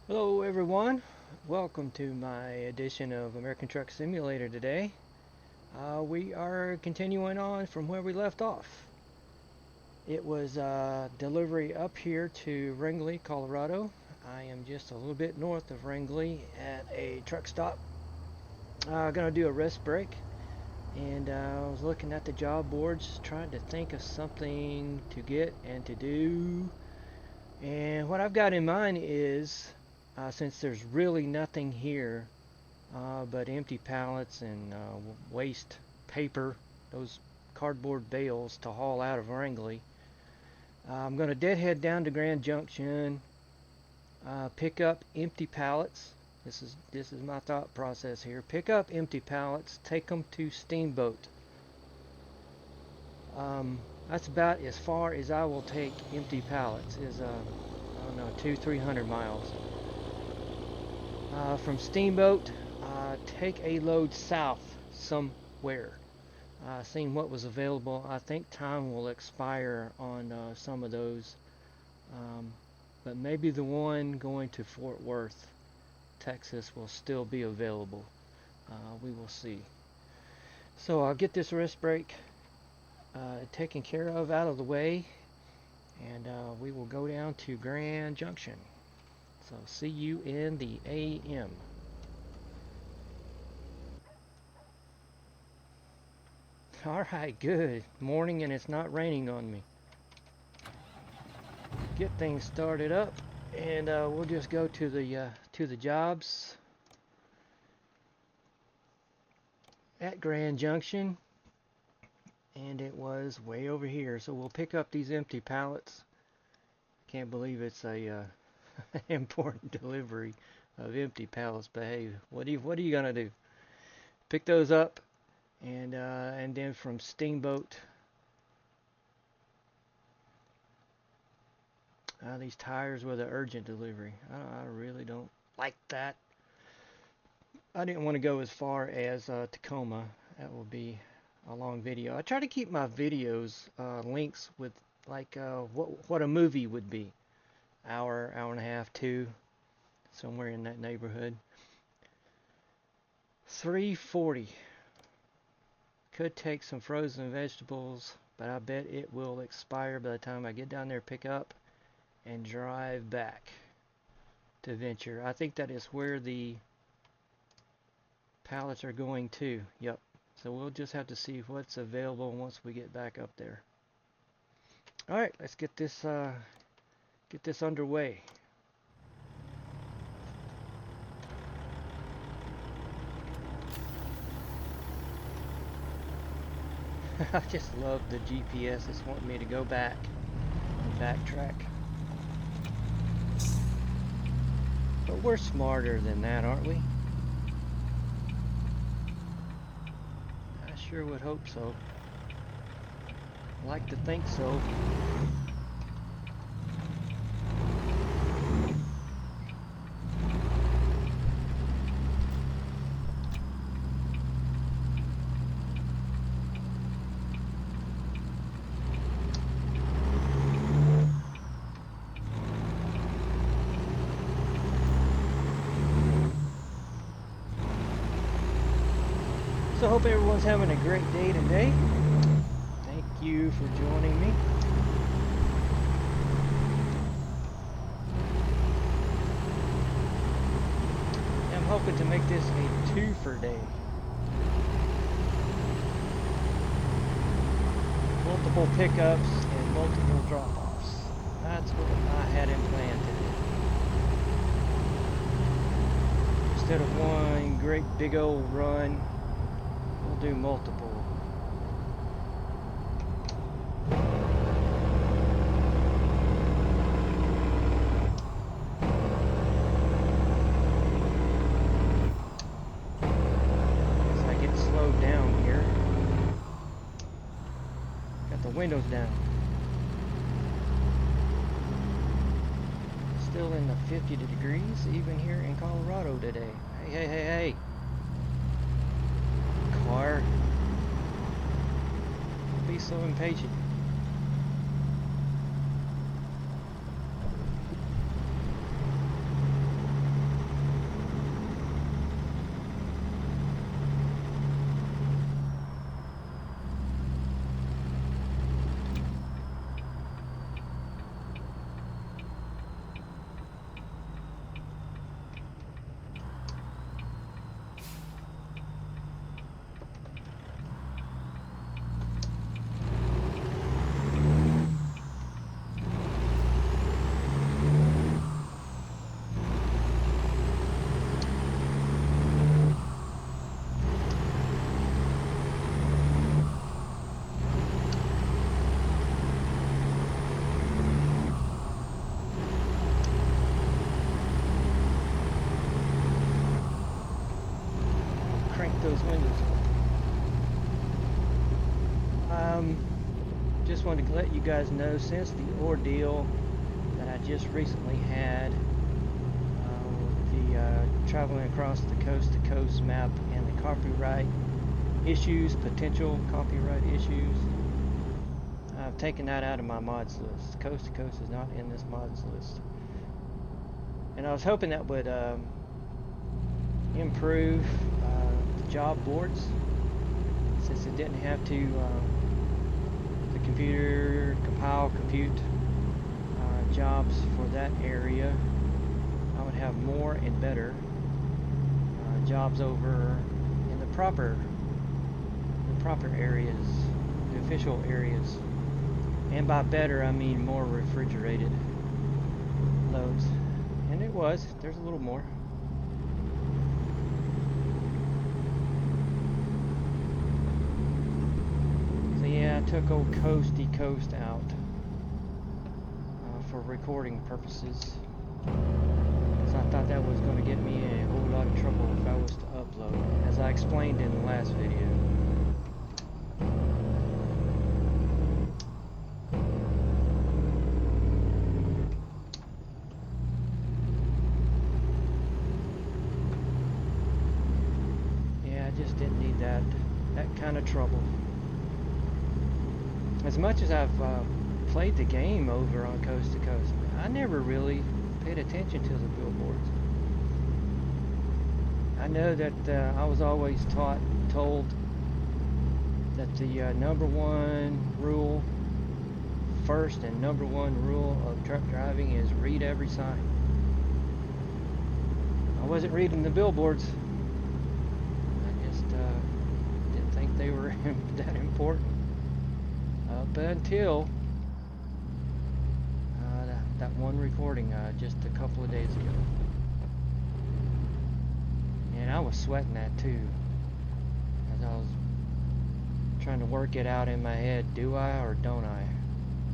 Hello everyone, welcome to my edition of American Truck Simulator today. We are continuing on from where we left off. It was delivery up here to Wrangley, Colorado. I am just a little bit north of Wrangley at a truck stop. Gonna do a rest break, and I was looking at the job boards trying to think of something to get and to do. And what I've got in mind is since there's really nothing here but empty pallets and waste paper, those cardboard bales to haul out of Wrangley, I'm going to deadhead down to Grand Junction, pick up empty pallets. This is my thought process here. Pick up empty pallets, take them to Steamboat. That's about as far as I will take empty pallets. Is I don't know, 200-300 miles. From Steamboat, take a load south somewhere. Seeing what was available. I think time will expire on some of those, but maybe the one going to Fort Worth, Texas, will still be available. We will see. So I'll get this rest break taken care of, out of the way, and we will go down to Grand Junction. So see you in the AM. Alright, good morning, and it's not raining on me. Get things started up, and we'll just go to the jobs at Grand Junction, and it was way over here. So we'll pick up these empty pallets. Can't believe it's a important delivery of empty pallets, but hey, what are you gonna do? Pick those up, and then from Steamboat, these tires were the urgent delivery. I really don't like that. I didn't want to go as far as Tacoma. That will be a long video. I try to keep my videos links with like what a movie would be. Hour and a half, two, somewhere in that neighborhood. 340. Could take some frozen vegetables, but I bet it will expire by the time I get down there, pick up, and drive back to Venture. I think that is where the pallets are going to. Yep. So we'll just have to see what's available once we get back up there. Alright, let's get this underway. I just love the GPS. It's wanting me to go back and backtrack. But we're smarter than that, aren't we? I sure would hope so. I like to think so. So I hope everyone's having a great day today. Thank you for joining me. I'm hoping to make this a two-for day. Multiple pickups and multiple drop-offs. That's what I had in plan today. Instead of one great big old run, we'll do multiple. As I get slowed down here. Got the windows down. Still in the 50 degrees, even here in Colorado today. Hey. Car. Don't be so impatient. those windows. Just wanted to let you guys know, since the ordeal that I just recently had with the traveling across the coast-to-coast map and the copyright issues, potential copyright issues, I've taken that out of my mods list. Coast to coast is not in this mods list. And I was hoping that would improve the job boards, since it didn't have to the computer compute jobs for that area. I would have more and better jobs over in the proper areas, the official areas. And by better, I mean more refrigerated loads. And there's a little more. So yeah, I took old Coasty Coast out for recording purposes. So I thought that was going to get me in a whole lot of trouble if I was to upload, as I explained in the last video. Just didn't need that kind of trouble. As much as I've played the game over on Coast to Coast, I never really paid attention to the billboards. I know that I was always told that the first and number one rule of truck driving is read every sign. I wasn't reading the billboards. Didn't think they were that important up until that one recording just a couple of days ago, and I was sweating that too, as I was trying to work it out in my head. Do I or don't I?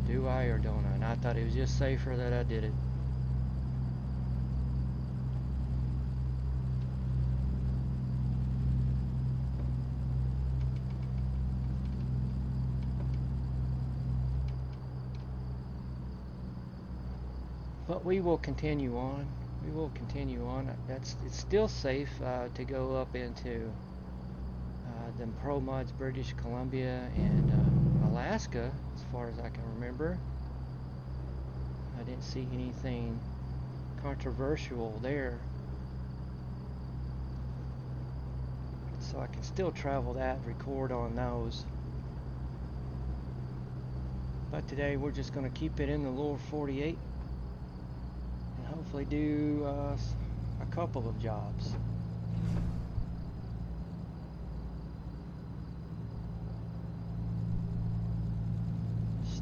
Do I or don't I? And I thought it was just safer that I did it. But we will continue on. We will continue on. It's still safe to go up into the Pro Mods, British Columbia, and Alaska, as far as I can remember. I didn't see anything controversial there, so I can still travel that, record on those. But today we're just going to keep it in the lower 48. Hopefully do a couple of jobs.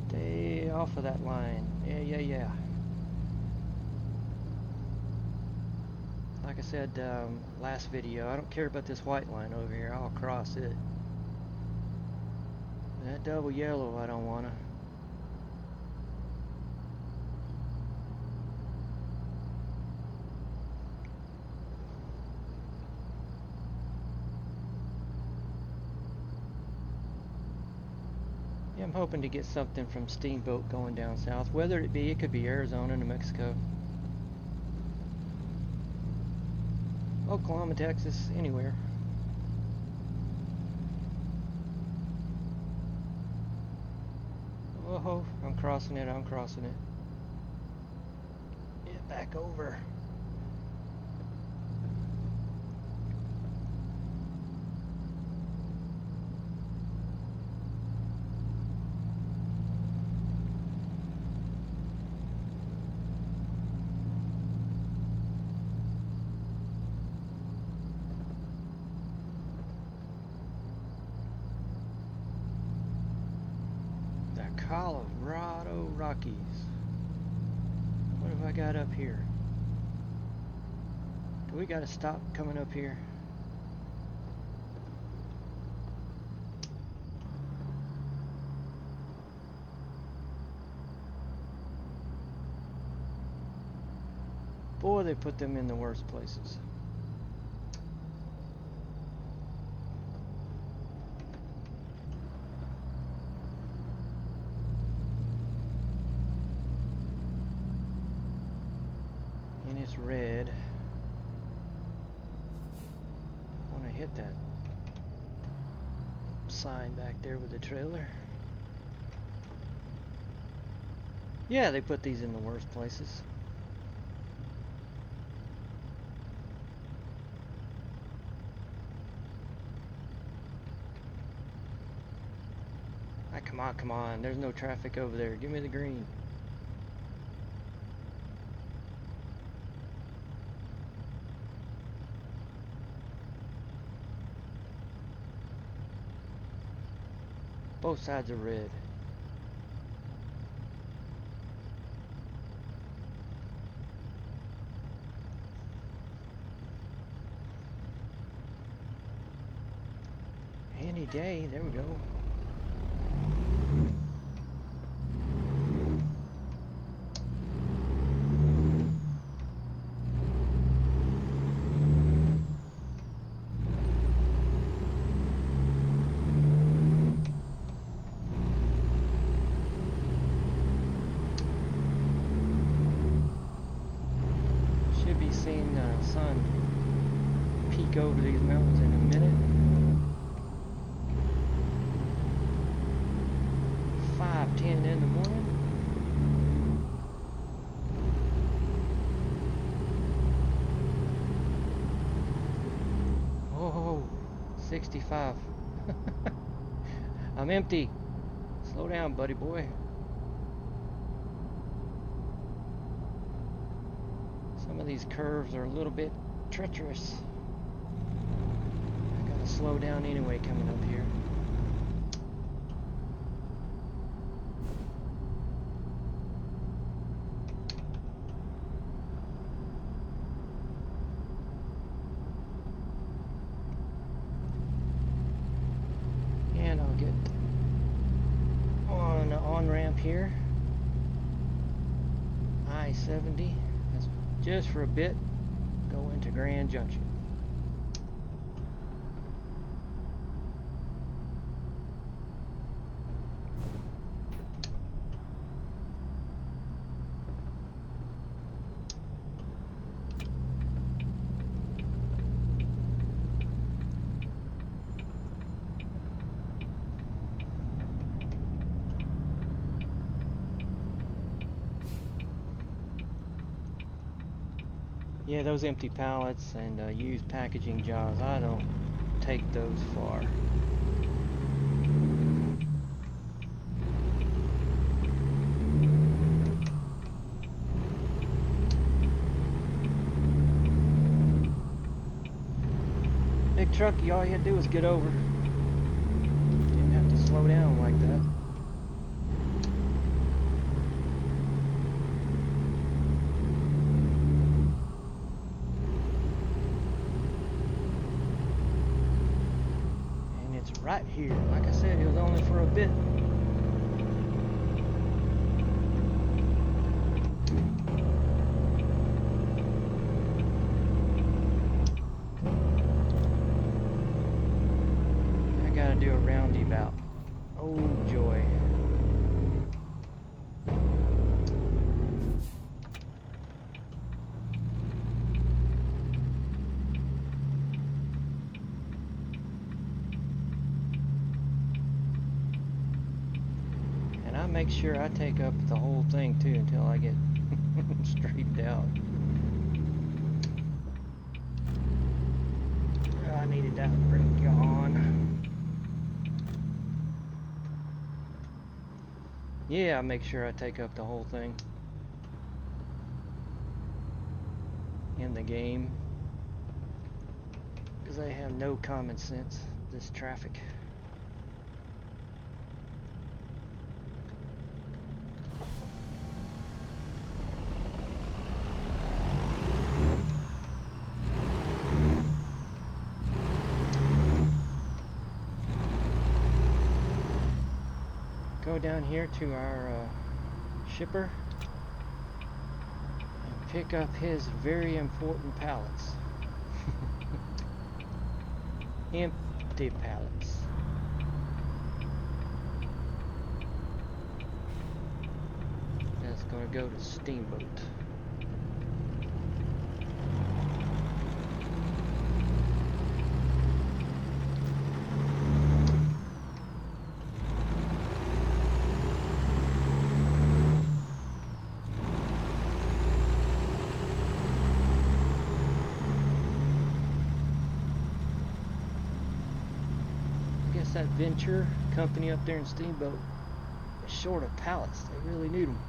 Stay off of that line. Yeah. Like I said last video, I don't care about this white line over here. I'll cross it. That double yellow, I don't wanna. I'm hoping to get something from Steamboat going down south. Whether it could be Arizona, New Mexico, Oklahoma, Texas, anywhere. Oh, I'm crossing it. Get back over. Colorado Rockies. What have I got up here? Do we got to stop coming up here? Boy, they put them in the worst places. red. I want to hit that sign back there with the trailer. Yeah, they put these in the worst places. Ah, come on. There's no traffic over there. Give me the green. Both sides are red. Any day, there we go. Should be seeing the sun peek over these mountains in a minute. 5:10 in the morning. Oh, 65. I'm empty. Slow down, buddy boy. Some of these curves are a little bit treacherous. I gotta slow down anyway coming up here. And I'll get on the on-ramp here. I-70. That's just for a bit. Go into Grand Junction. Yeah, those empty pallets and used packaging jobs, I don't take those far. Big truck, all you had to do was get over. Didn't have to slow down like that. Right here. Like I said, it was only for a bit. I gotta do a roundabout. Oh joy. Make sure I take up the whole thing too until I get straightened out. I needed that brake on. Yeah, I make sure I take up the whole thing in the game because they have no common sense, this traffic. Go down here to our shipper and pick up his very important pallets. Empty pallets. That's gonna go to Steamboat. that venture company up there in Steamboat is short of pallets. They really need them.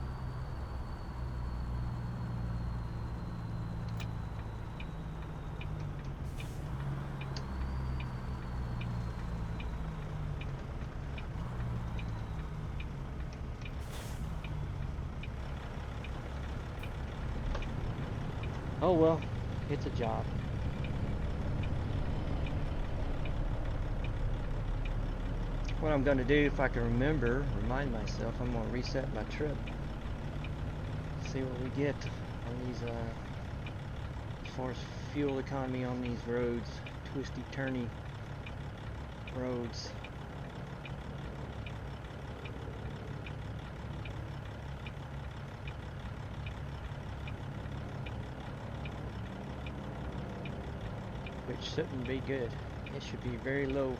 Oh well, it's a job. What I'm going to do, if I can remind myself, I'm going to reset my trip. See what we get on these, as far as fuel economy on these roads, twisty, turny roads. Which shouldn't be good. It should be very low.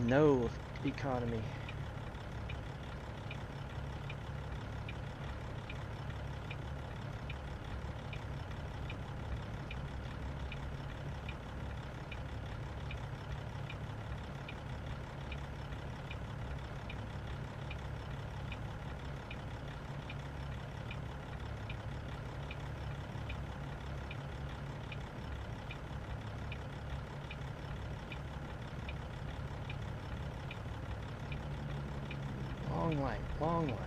No economy. Long light, long light.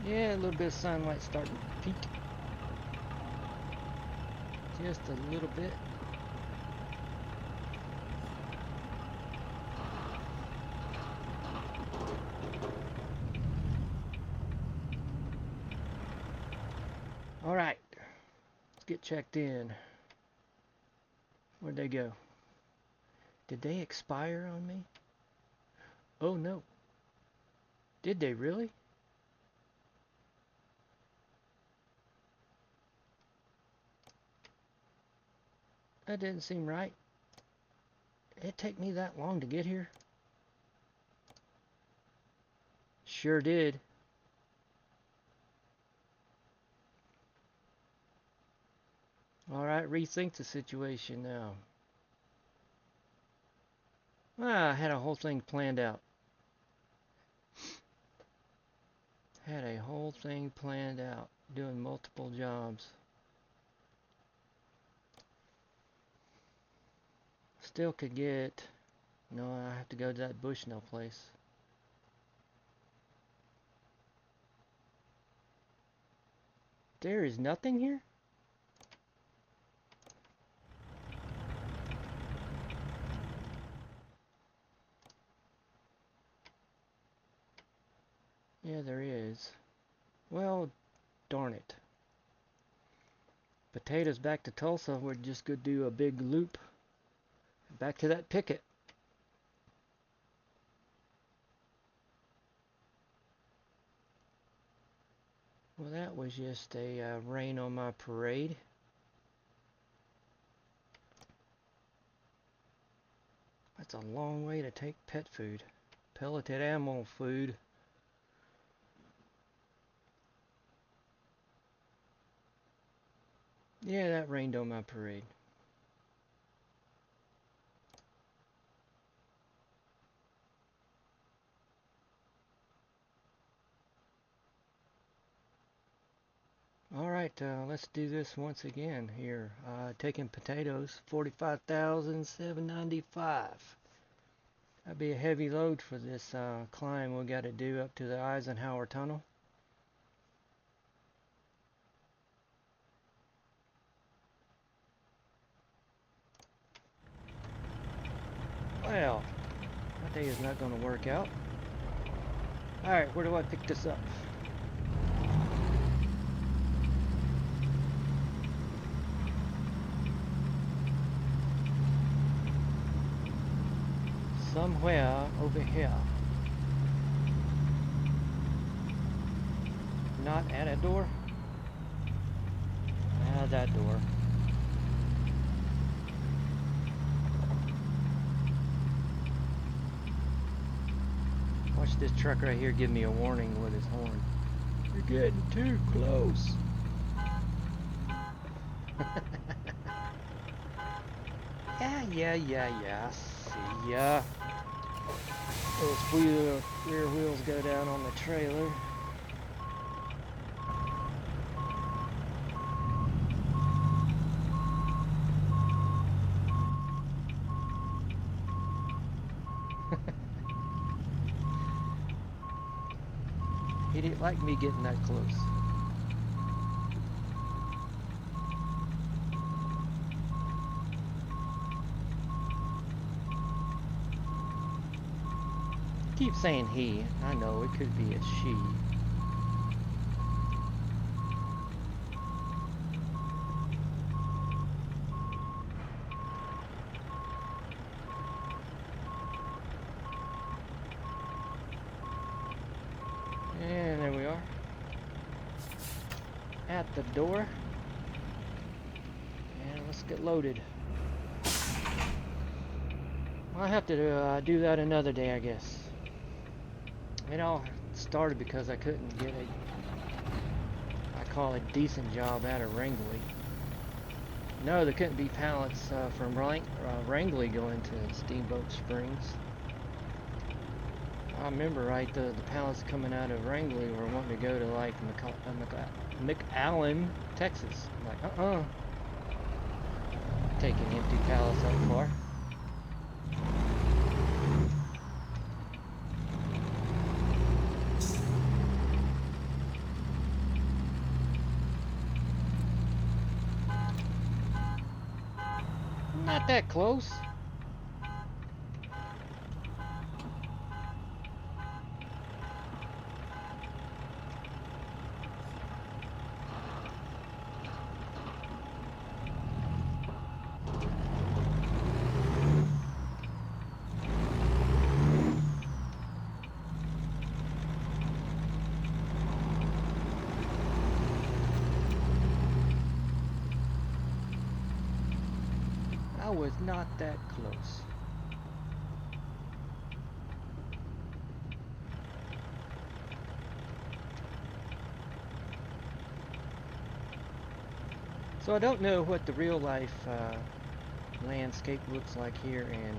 Yeah, a little bit of sunlight starting to peek. Just a little bit. All right, let's get checked in. Where'd they go? Did they expire on me? Oh no. Did they really? That didn't seem right. It take me that long to get here? Sure did. Alright, rethink the situation now. I had a whole thing planned out. Had a whole thing planned out. Doing multiple jobs. Still could get... No, I have to go to that Bushnell place. There is nothing here? Yeah, there is. Well, darn it. Potatoes back to Tulsa. We're just going to do a big loop. Back to that picket. Well, that was just a rain on my parade. That's a long way to take pet food. Pelleted animal food. Yeah, that rained on my parade. Alright, let's do this once again here. Taking potatoes, 45,795. That'd be a heavy load for this climb we got to do up to the Eisenhower Tunnel. Well, that day is not going to work out. Alright, where do I pick this up? somewhere over here. Not at a door? Ah, that door. Watch this truck right here give me a warning with his horn. You're getting too close. Yeah. See ya. Those rear wheels go down on the trailer. He didn't like me getting that close. Keep saying he. I know it could be a she. And there we are. At the door. And let's get loaded. I'll have to do that another day, I guess. It all started because I couldn't get I call it decent job out of Wrangley. No, there couldn't be pallets from Wrangley going to Steamboat Springs. I remember right, the pallets coming out of Wrangley were wanting to go to like McAllen, Texas. I'm like, taking empty pallets that far. Not that close. I was not that close. So I don't know what the real life landscape looks like here in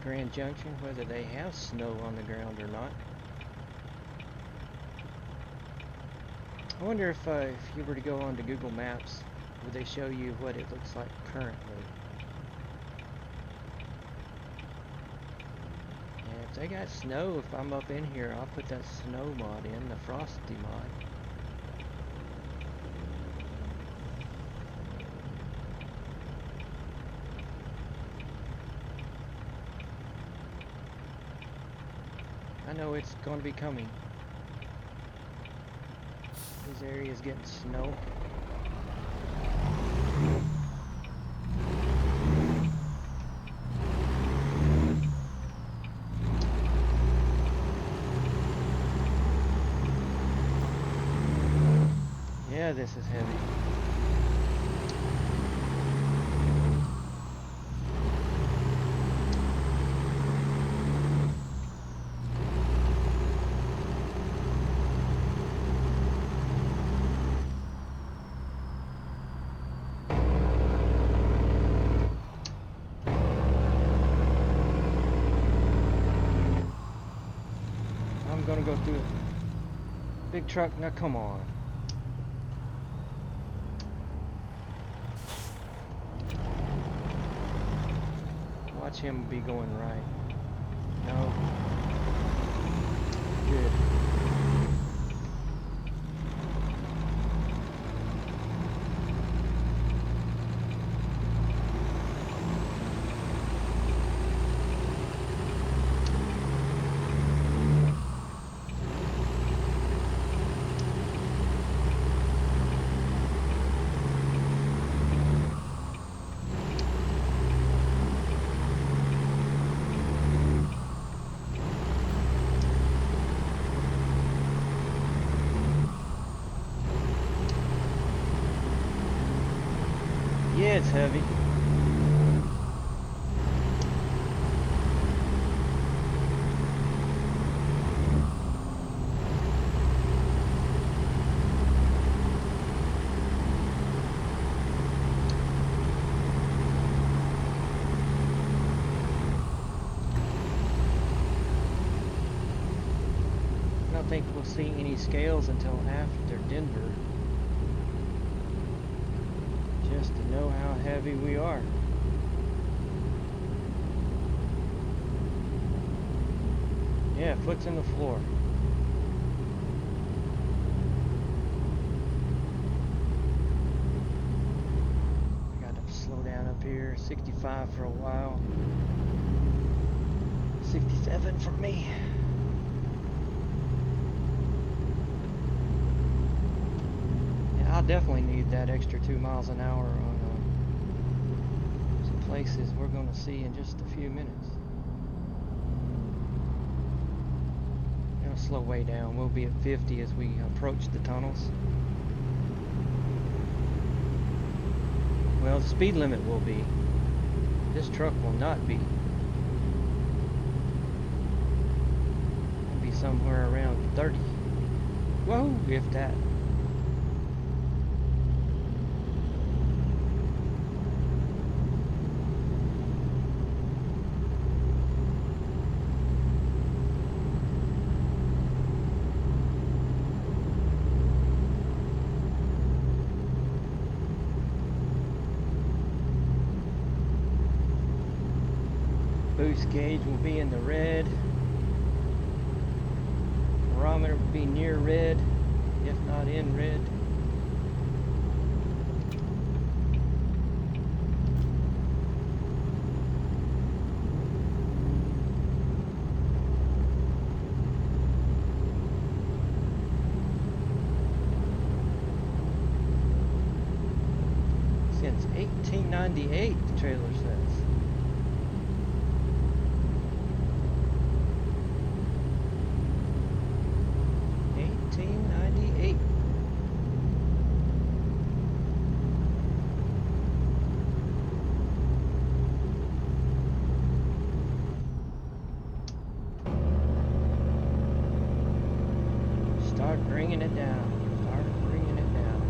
Grand Junction, whether they have snow on the ground or not. I wonder if you were to go onto Google Maps, would they show you what it looks like currently? And if they got snow, if I'm up in here, I'll put that snow mod in, the frosty mod. I know it's going to be coming. This area is getting snow. Yeah, this is heavy. I'm gonna go through it. Big truck, now come on. Watch him be going right. No. Good. Yeah, it's heavy. I don't think we'll see any scales until after Denver, just to know how heavy we are. Yeah, foot's in the floor. I got to slow down up here. 65 for a while. 67 for me. I'll definitely need that extra 2 miles an hour on some places we're going to see in just a few minutes. It'll slow way down. We'll be at 50 as we approach the tunnels. Well, the speed limit will be. This truck will not be. It'll be somewhere around 30. Whoa, if that. Boost gauge will be in the red. Barometer will be near red, if not in red. Since 1898, the trailer says. Start bringing it down. Start bringing it down.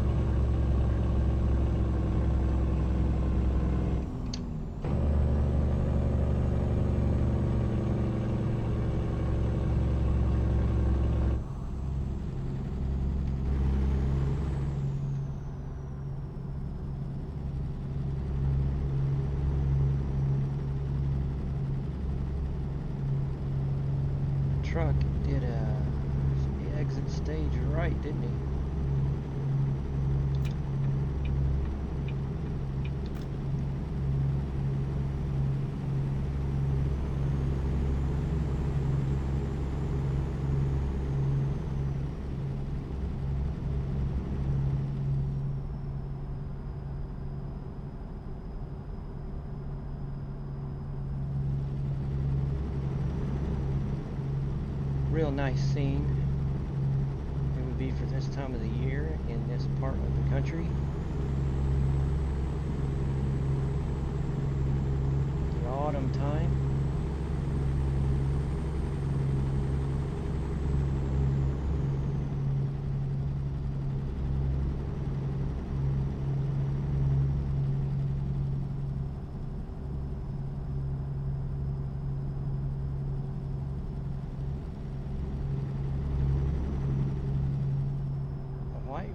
The truck did a exit stage right, didn't he? Real nice scene. It would be for this time of the year in this part of the country. The autumn time.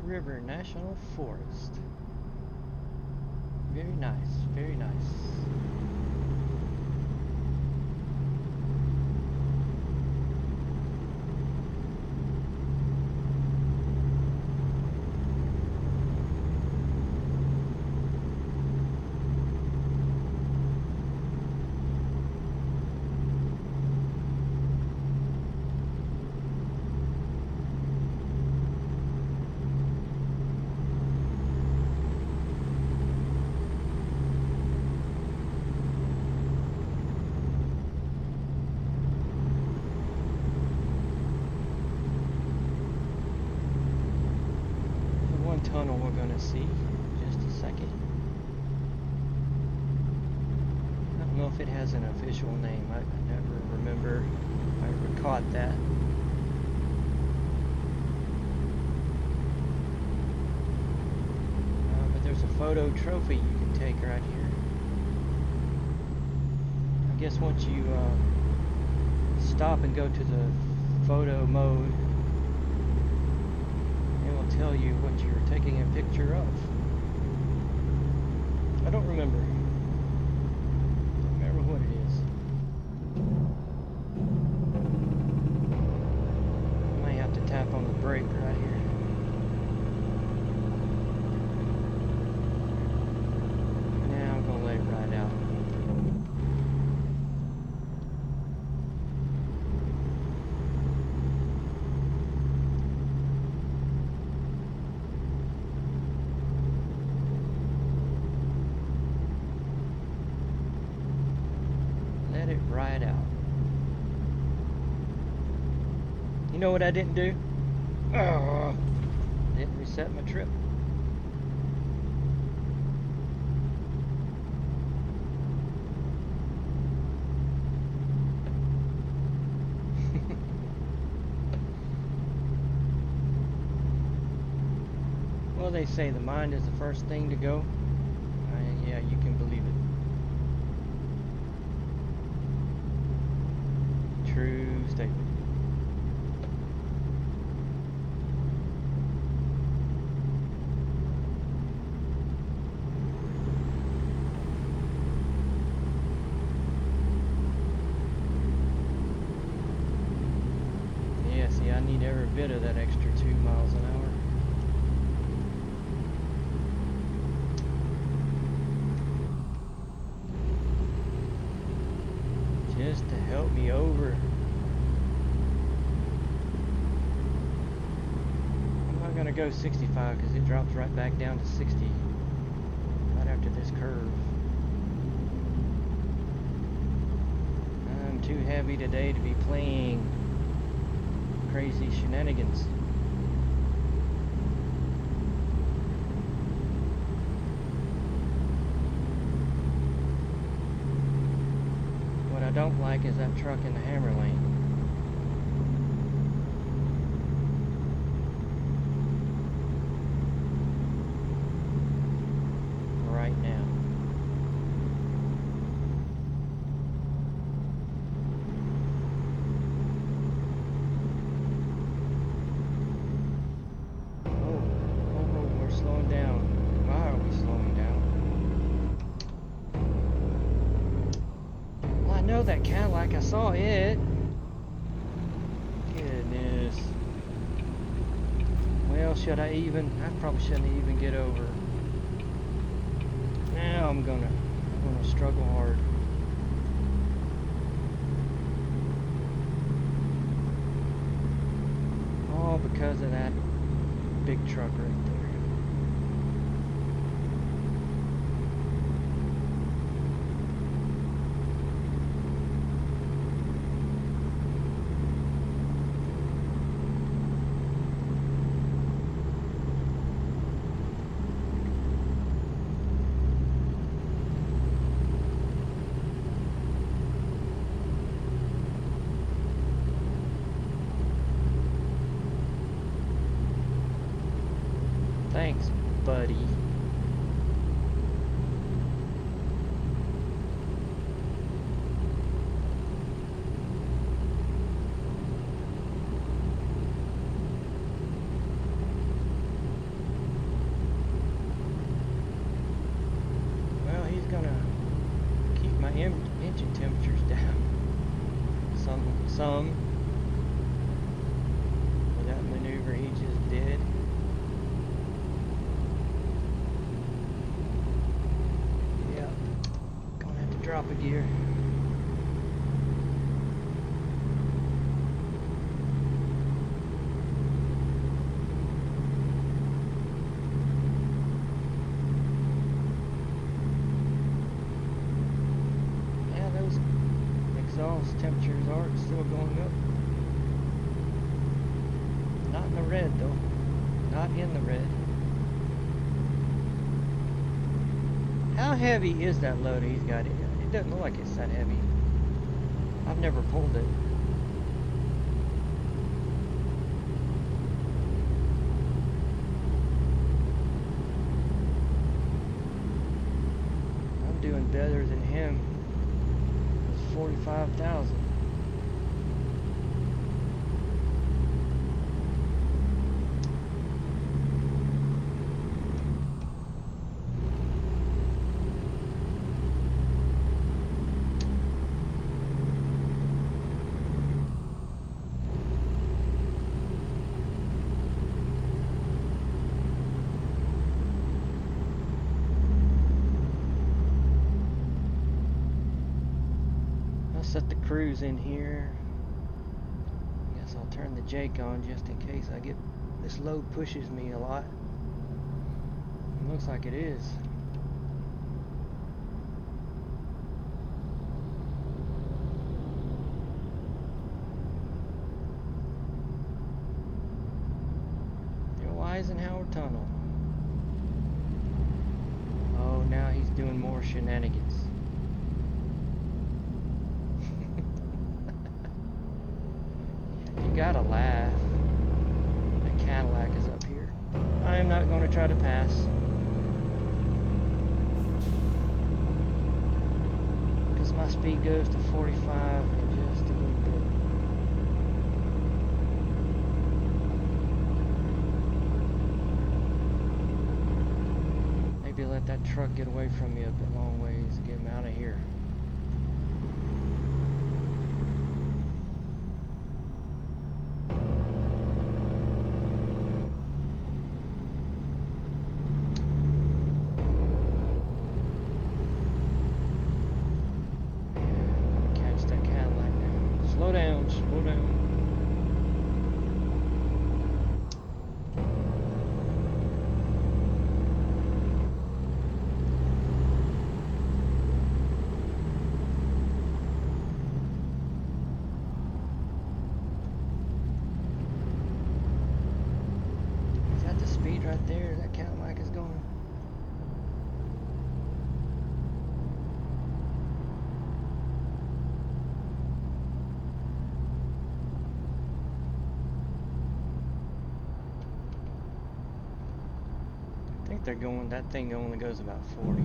River National Forest. Very nice, very nice. Tunnel we're going to see in just a second. if it has an official name. I never remember. I never caught that. But there's a photo trophy you can take right here. I guess once you stop and go to the photo mode, it will tell you what you're taking a picture of. I don't remember. Don't remember what it is. I may have to tap on the brake right here. Now I'm gonna let it ride out. Ride out. You know what I didn't do? Didn't reset my trip. Well, they say the mind is the first thing to go. Yeah, you can believe it. True statement. Yeah, see, I need every bit of that extra 2 miles an hour. Just to help me over. I'm not gonna go 65 because it drops right back down to 60 right after this curve. I'm too heavy today to be playing crazy shenanigans. What I don't like is that truck in the hammer lane. Right now. Oh, we're slowing down. Why are we slowing down? Well, I know that Cadillac. I saw it. Goodness. Well, should I even? I probably shouldn't even get over. Now I'm gonna struggle hard. All because of that big truck right there. Thanks, buddy. Well, he's gonna keep my engine temperatures down. Some. With that maneuver he just did. Drop a gear. Yeah, those exhaust temperatures are still going up. Not in the red though. Not in the red. How heavy is that loader he's got in? It doesn't look like it's that heavy. I've never pulled it. I'm doing better than him. It's 45,000. Set the cruise in here. I guess I'll turn the Jake on just in case this load pushes me a lot. It looks like it is. New Eisenhower Tunnel. Oh, now he's doing more shenanigans. You gotta laugh. That Cadillac is up here. I am not going to try to pass. Because my speed goes to 45 in just a little bit. Maybe let that truck get away from me a bit long ways to get him out of here. Slow down. Is that the speed right there? That Cadillac is going. I think they're going, that thing only goes about 40.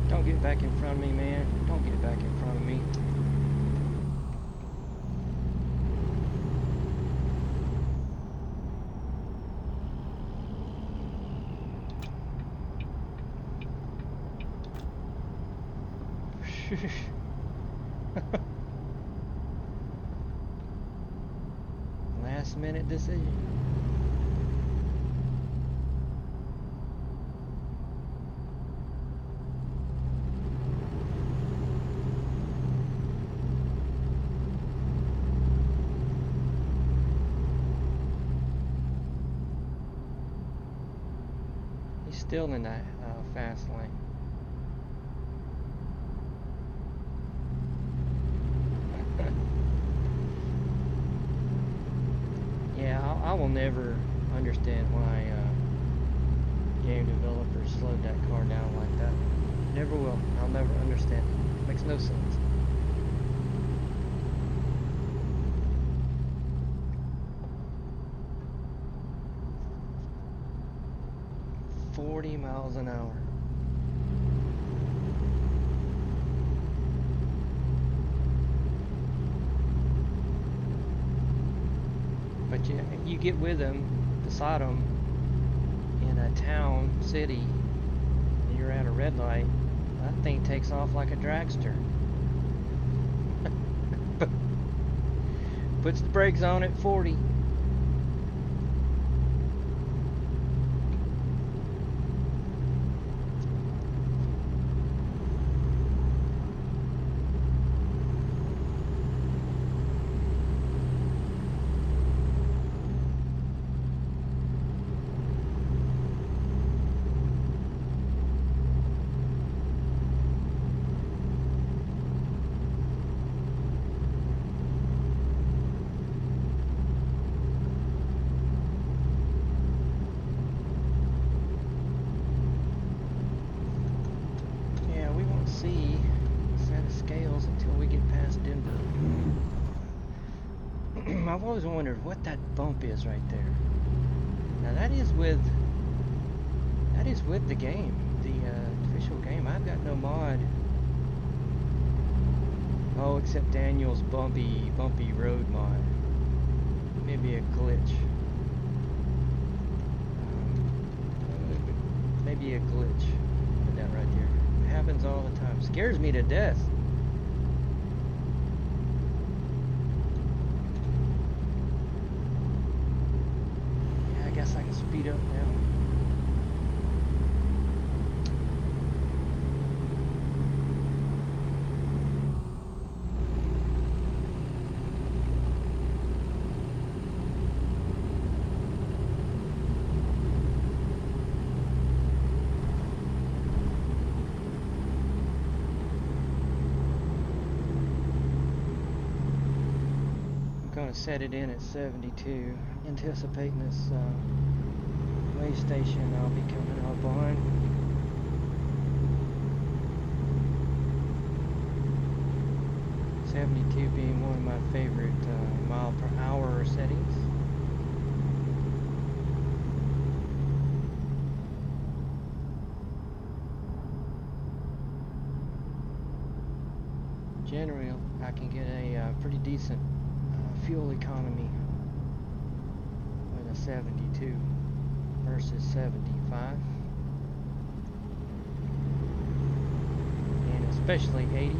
Don't get back in front of me, man. Don't get back in front of me. Last minute decision. He's still in that fast lane. Yeah, I will never understand why game developers slowed that car down like that. Never will. I'll never understand it. Makes no sense. 40 miles an hour. But you get with them, beside them, in a town, city, and you're at a red light, that thing takes off like a dragster. Puts the brakes on at 40. See a set of scales until we get past Denver. I've always wondered what that bump is right there. Now that is with the game, the official game. I've got no mod. Oh, except Daniel's bumpy road mod. Maybe a glitch. Maybe a glitch. Put that right there. Happens all the time. Scares me to death. Yeah, I guess I can speed up now. Going to set it in at 72, anticipating this way station I'll be coming up on. .72 being one of my favorite mile per hour settings. Generally, I can get a pretty decent fuel economy with a 72 versus 75, and especially 80.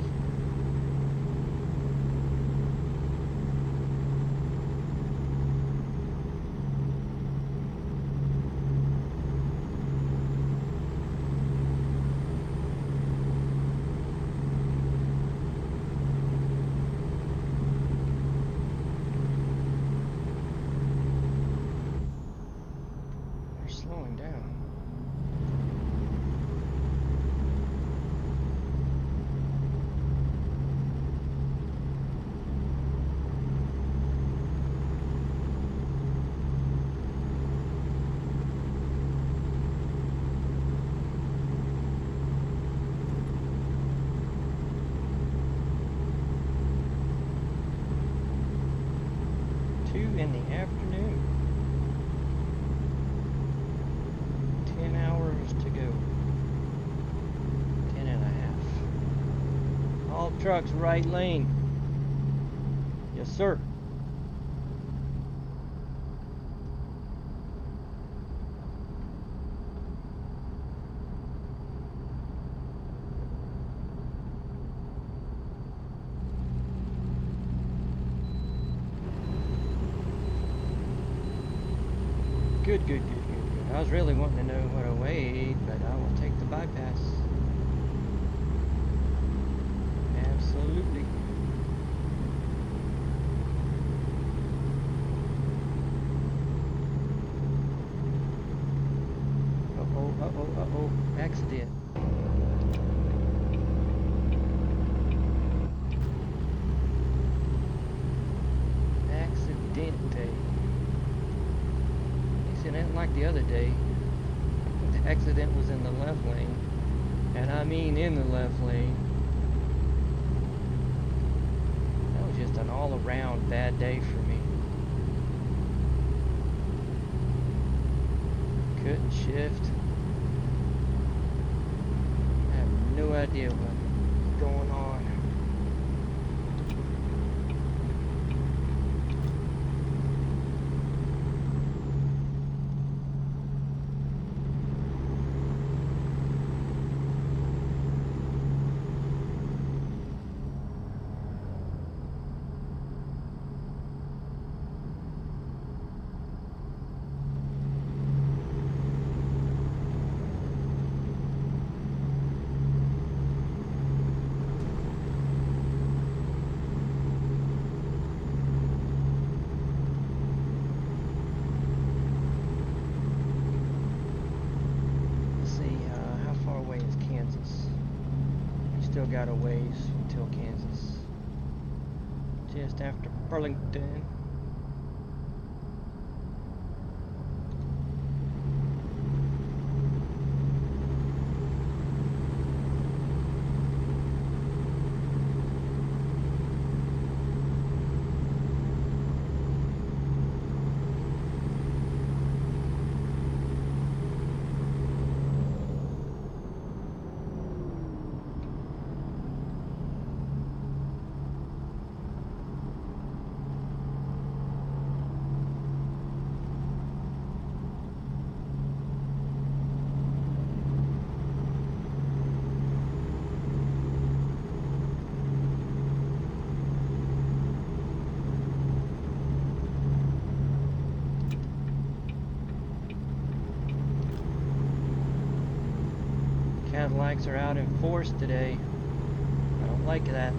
In the afternoon. 10 hours to go. 10 and a half. All trucks right lane. Yes, sir. Good. I was really wanting to know what I weighed, but I will take the bypass. Absolutely. Uh-oh. Accident. Accidente. Accident like the other day. The accident was in the left lane. And I mean in the left lane. That was just an all-around bad day for me. Couldn't shift. no idea what's going on. Still got a ways until Kansas. Just after Burlington. Cadillacs are out in force today. I don't like that.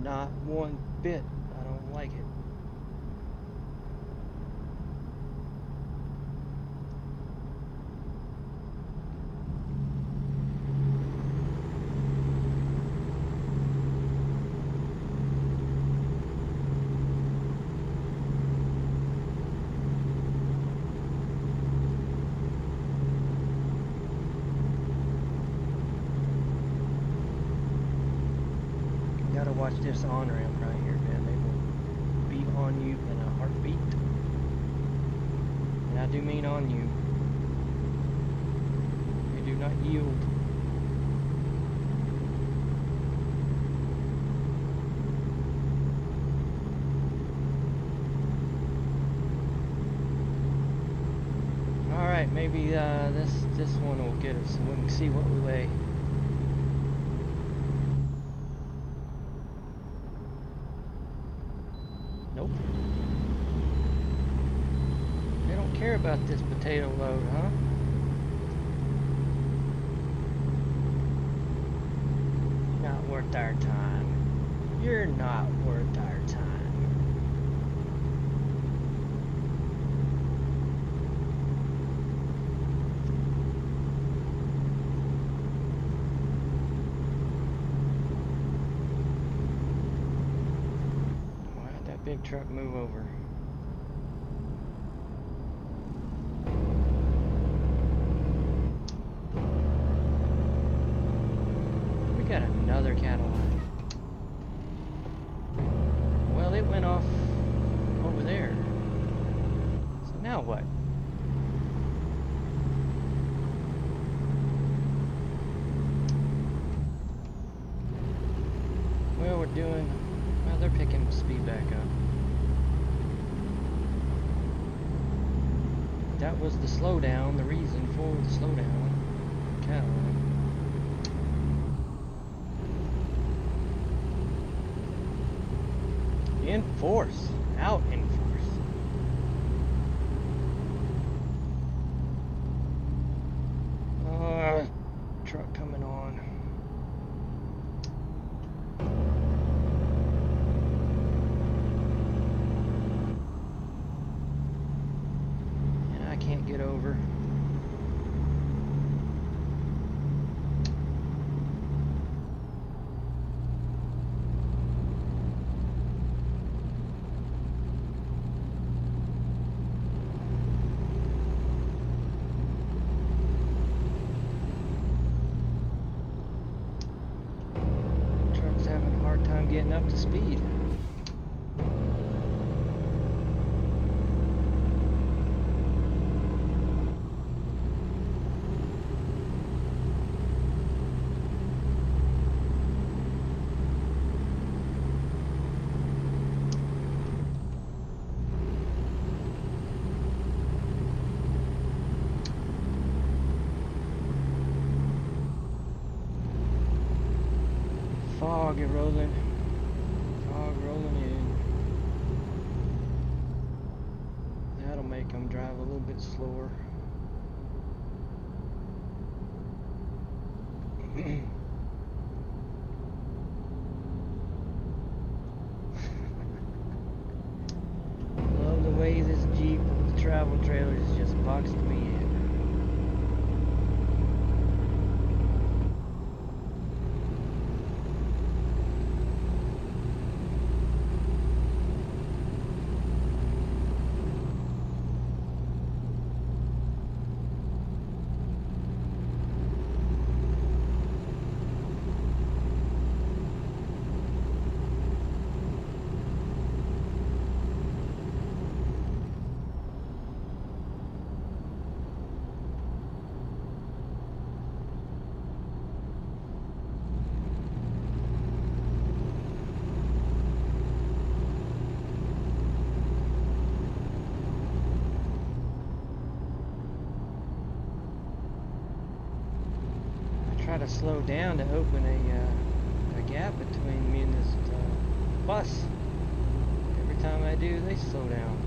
Not one bit. I don't like it. Watch this on ramp right here, man. They will be on you in a heartbeat. And I do mean on you. They do not yield. Alright, maybe this one will get us so we can see what we weigh. Care about this potato load, huh? Not worth our time. You're not worth our time. Why did that big truck move over? Another Cadillac. Well, it went off over there. So now what? Well, we're doing... Well, they're picking speed back up. That was the slowdown, the reason for the slowdown. Cadillac. In force, out in force. Truck coming on. And I can't get over. time getting up to speed. Fog rolling in. That'll make them drive a little bit slower. Love the way this Jeep with the travel trailers just boxed me in. Try to slow down to open a gap between me and this bus. Every time I do, they slow down.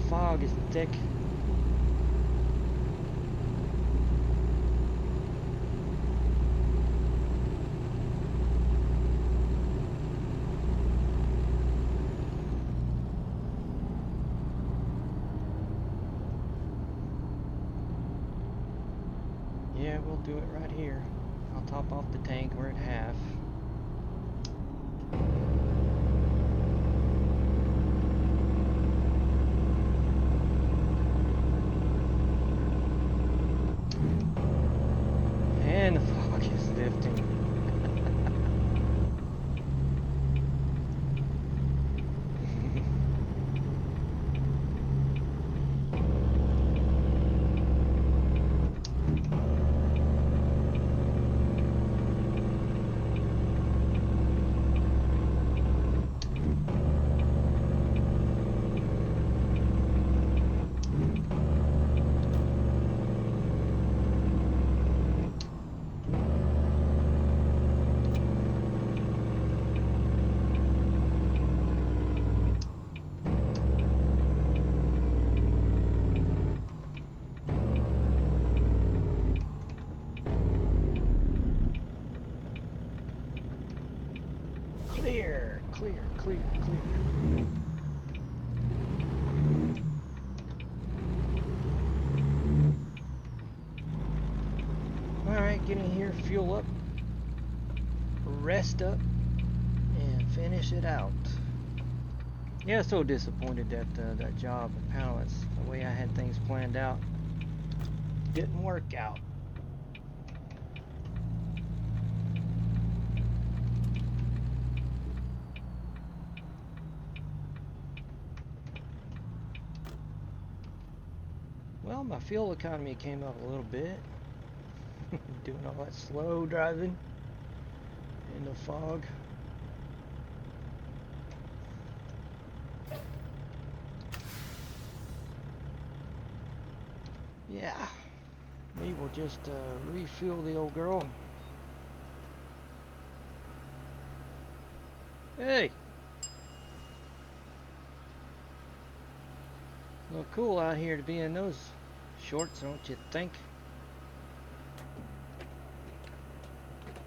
Fog is thick. Yeah, we'll do it right here. I'll top off the tank. We're at half. And the fog is lifting. Clear, clear, clear, clear. Alright, get in here, fuel up, rest up, and finish it out. Yeah, so disappointed that that job of pallets, the way I had things planned out, didn't work out. Well, my fuel economy came up a little bit. Doing all that slow driving in the fog. Yeah, we will just refuel the old girl. Hey! A little cool out here to be in those shorts, don't you think?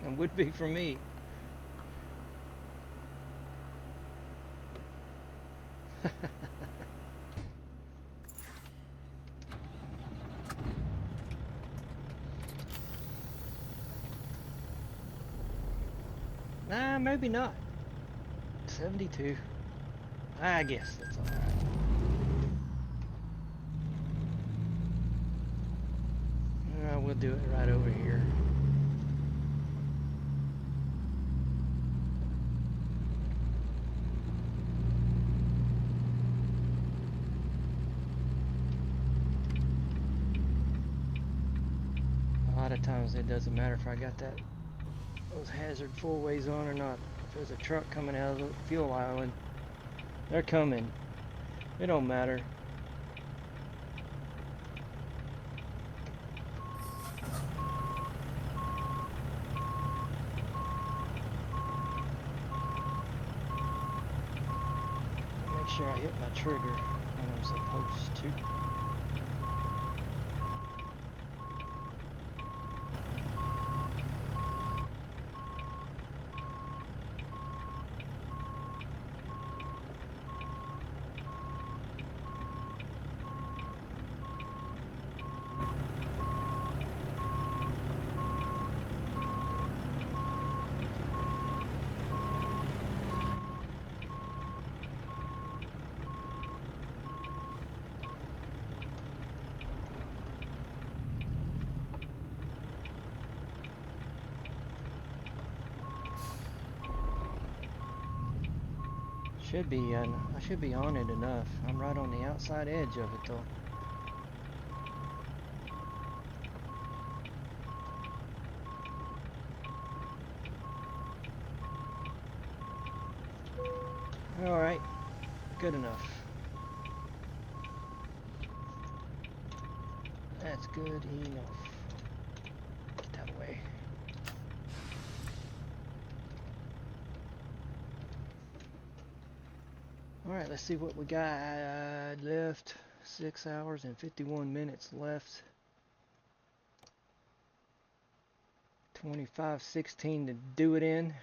And would be for me. Nah, maybe not. 72. I guess that's alright. We'll do it right over here. A lot of times it doesn't matter if I got those hazard four-ways on or not. If there's a truck coming out of the fuel island, they're coming. It don't matter. Make sure I hit my trigger when I'm supposed to. I should be on it enough. I'm right on the outside edge of it though. Alright, good enough. That's good enough. Get that away. Alright, let's see what we got left. 6 hours and 51 minutes left. 25:16 to do it in.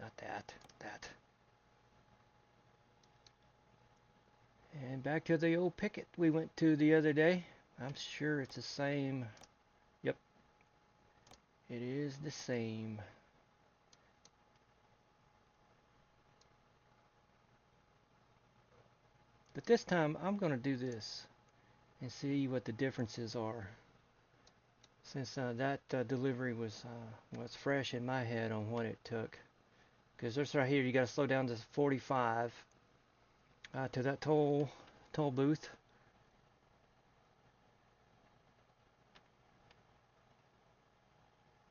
Not that. And back to the old picket we went to the other day. I'm sure it's the same. Yep. It is the same. But this time I'm going to do this and see what the differences are. Since that delivery was fresh in my head on what it took. Because this right here, you got to slow down to 45 to that toll booth.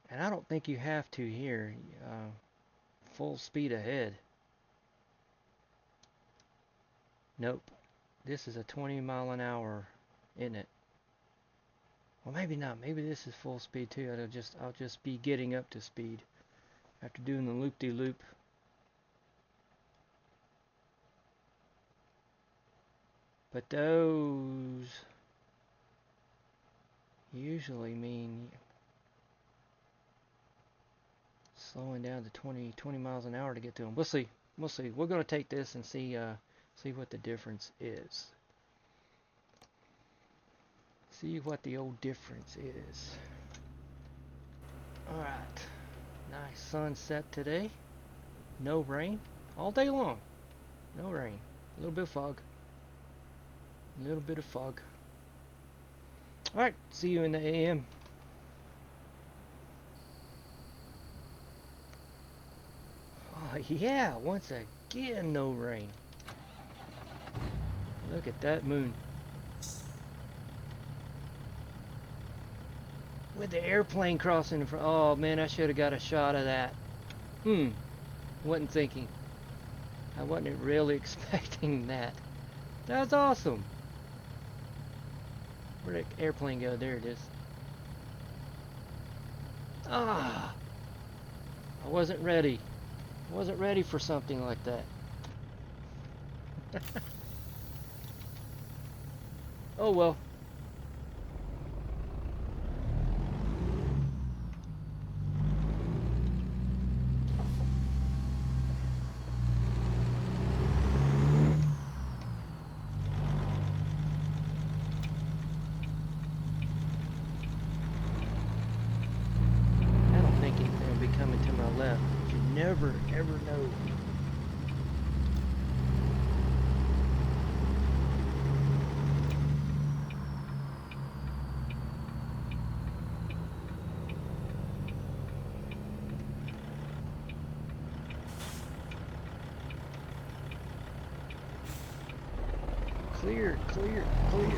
And I don't think you have to here. Full speed ahead. Nope. This is a 20 mile an hour, isn't it? Well, maybe not. Maybe this is full speed too. I'll just be getting up to speed after doing the loop-de-loop. But those usually mean slowing down to 20 miles an hour to get to them. We'll see. We're going to take this and see what the difference is. See what the old difference is. Alright. Nice sunset today. No rain. All day long. No rain. A little bit of fog. Alright. See you in the AM. Oh yeah. Once again, no rain. Look at that moon. with the airplane crossing in front. Oh man, I should have got a shot of that. Wasn't thinking. I wasn't really expecting that. That's awesome. Where'd the airplane go? There it is. Ah! I wasn't ready. I wasn't ready for something like that. Oh well. Never ever know. Clear, clear, clear.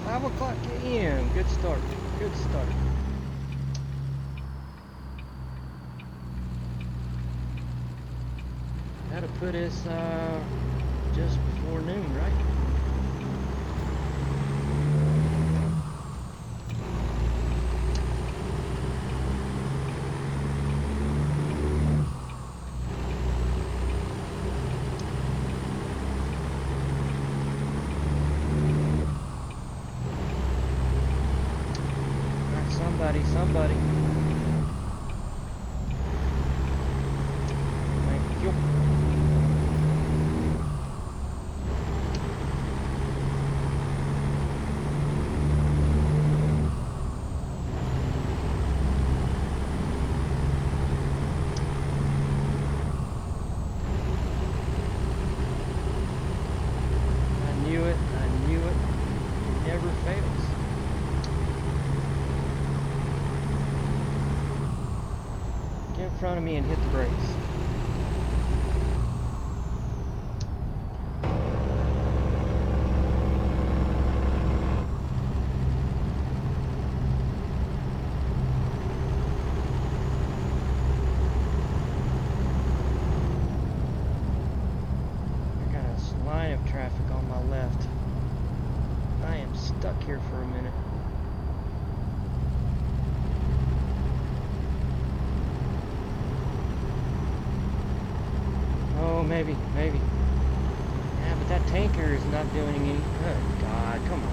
5 o'clock a.m. Good start. Good start. That'll put us just before noon, right? Somebody. Thank you. I knew it. It never fails. In front of me and hit the brakes. I got a line of traffic on my left. I am stuck here for a minute. Oh, maybe. Yeah, but that tanker is not doing any good. God, come on.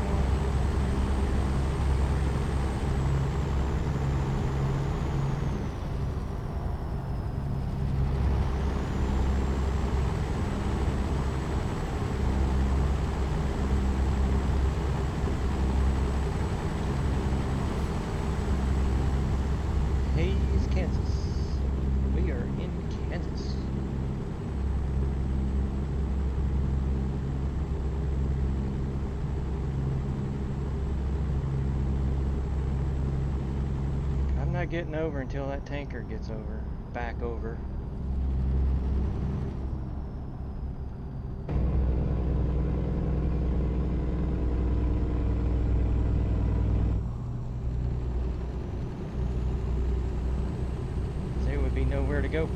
Hayes, Kansas. We are in Kansas. Not getting over until that tanker gets over, back over. There would be nowhere to go.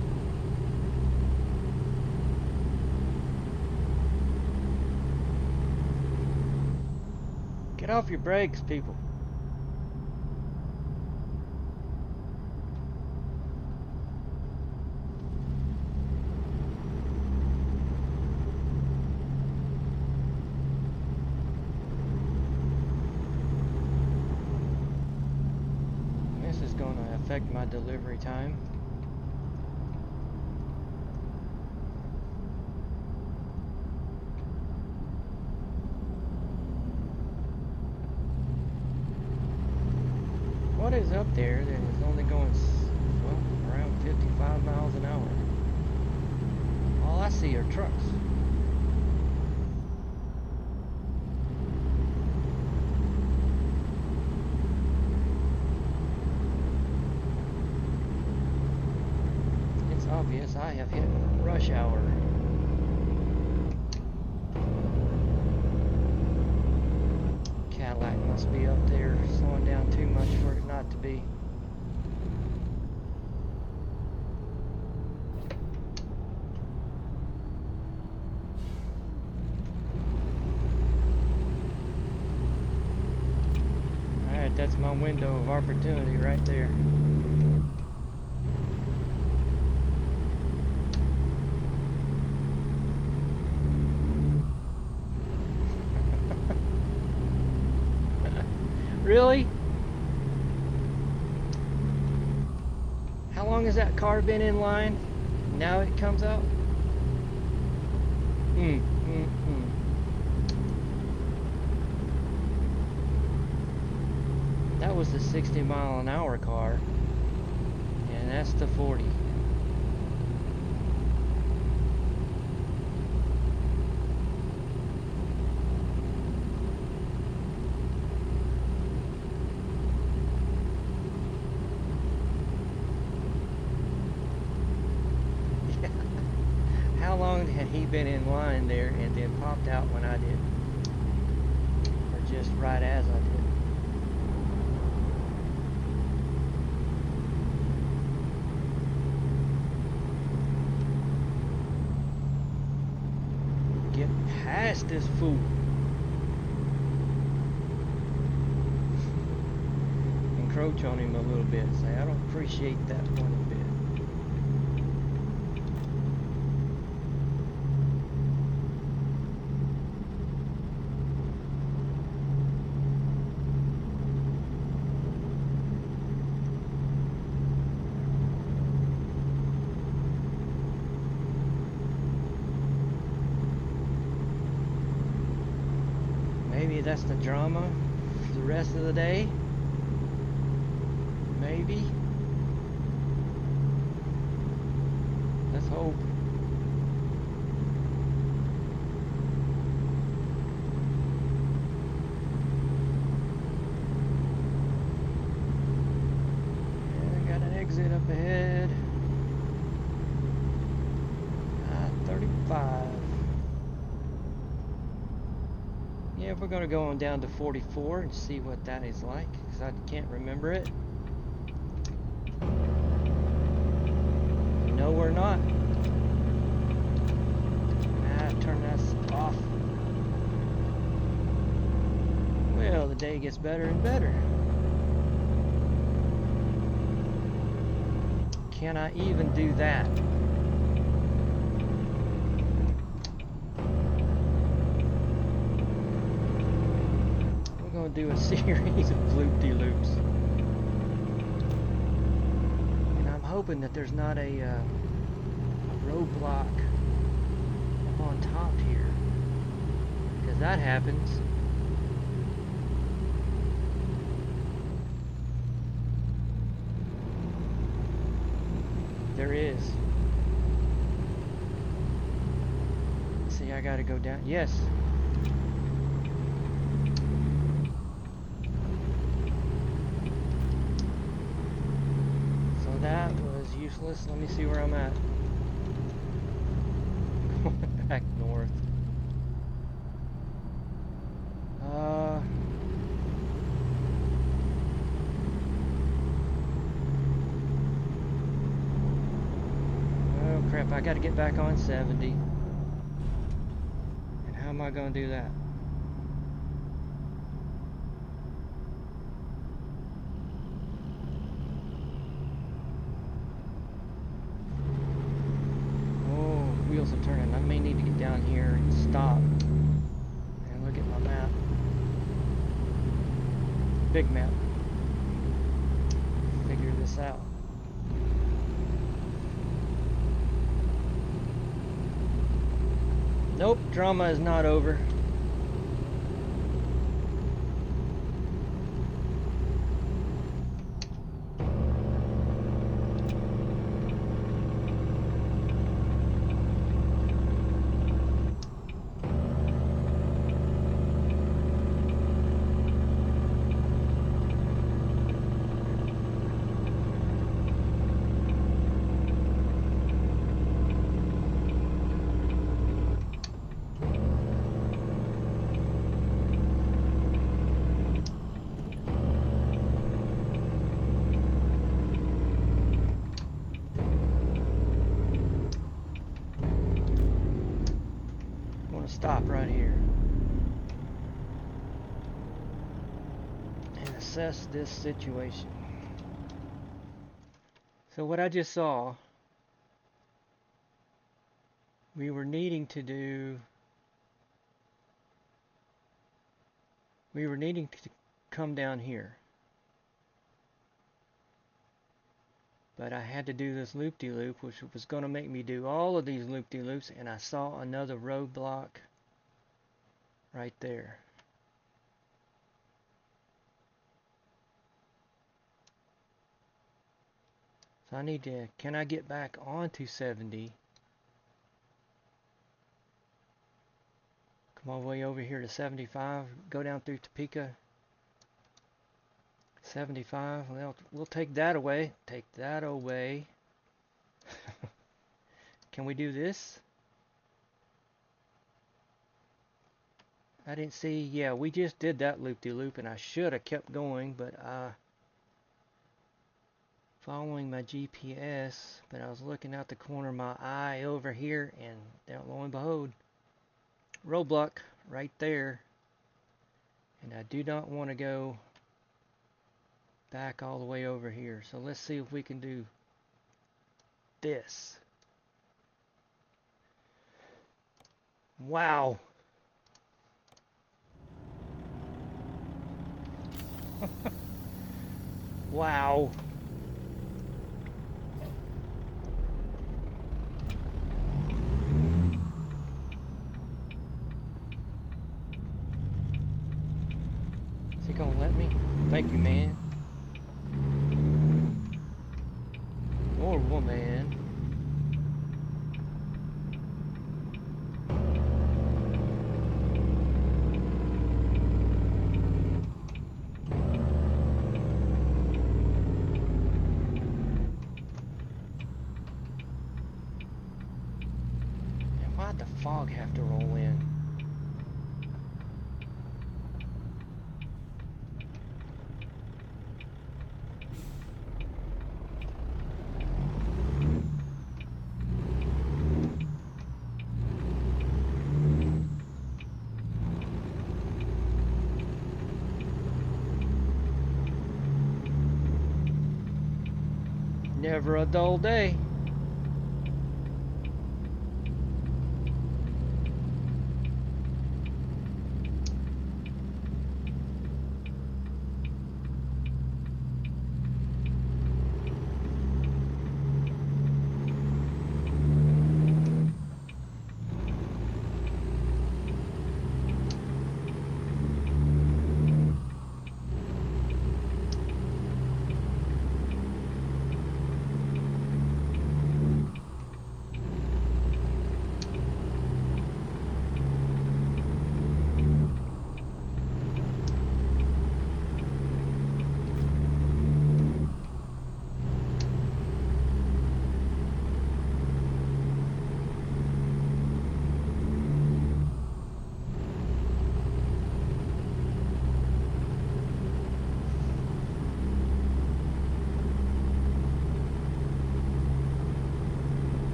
Get off your brakes, people. Affect my delivery time. What is up there that is only going, well, around 55 miles an hour? All I see are trucks. Obvious I have hit rush hour. must be up there, slowing down too much for it not to be. Alright, that's my window of opportunity right there. Really? How long has that car been in line? Now it comes out? That was the 60-mile-an-hour car, and that's the 40. How long had he been in line there and then popped out when I did? Or just right as I did? Get past this fool. Encroach on him a little bit. Say, I don't appreciate that one bit. Maybe that's the drama for the rest of the day. Maybe. Let's hope. Yeah, got an exit up ahead. 35. Yeah, we're going to go on down to 44 and see what that is like, because I can't remember it. No, we're not. Turn that off. Well, the day gets better and better. Can I even do that? Do a series of loop-de-loops, and I'm hoping that there's not a roadblock up on top here, because that happens. There is. See, I gotta go down. Yes. That was useless. Let me see where I'm at. Back north. Oh crap, I gotta get back on 70. And how am I gonna do that? Wheels are turning. I may need to get down here and stop and look at my map. Big map. Figure this out. Nope, drama is not over. stop right here and assess this situation. So what I just saw, we were needing to come down here. But I had to do this loop-de-loop, which was going to make me do all of these loop-de-loops, and I saw another roadblock right there. So I need to, can I get back onto 70? Come all the way over here to 75, go down through Topeka. 75, well, we'll take that away. Take that away. Can we do this? I didn't see, yeah, we just did that loop-de-loop, and I should have kept going, but following my GPS, but I was looking out the corner of my eye over here, and there, lo and behold, roadblock right there. And I do not want to go back all the way over here. So let's see if we can do this. Wow. Wow. Is he gonna let me? Thank you, man. Or woman. And why'd the fog have to roll in? Never a dull day.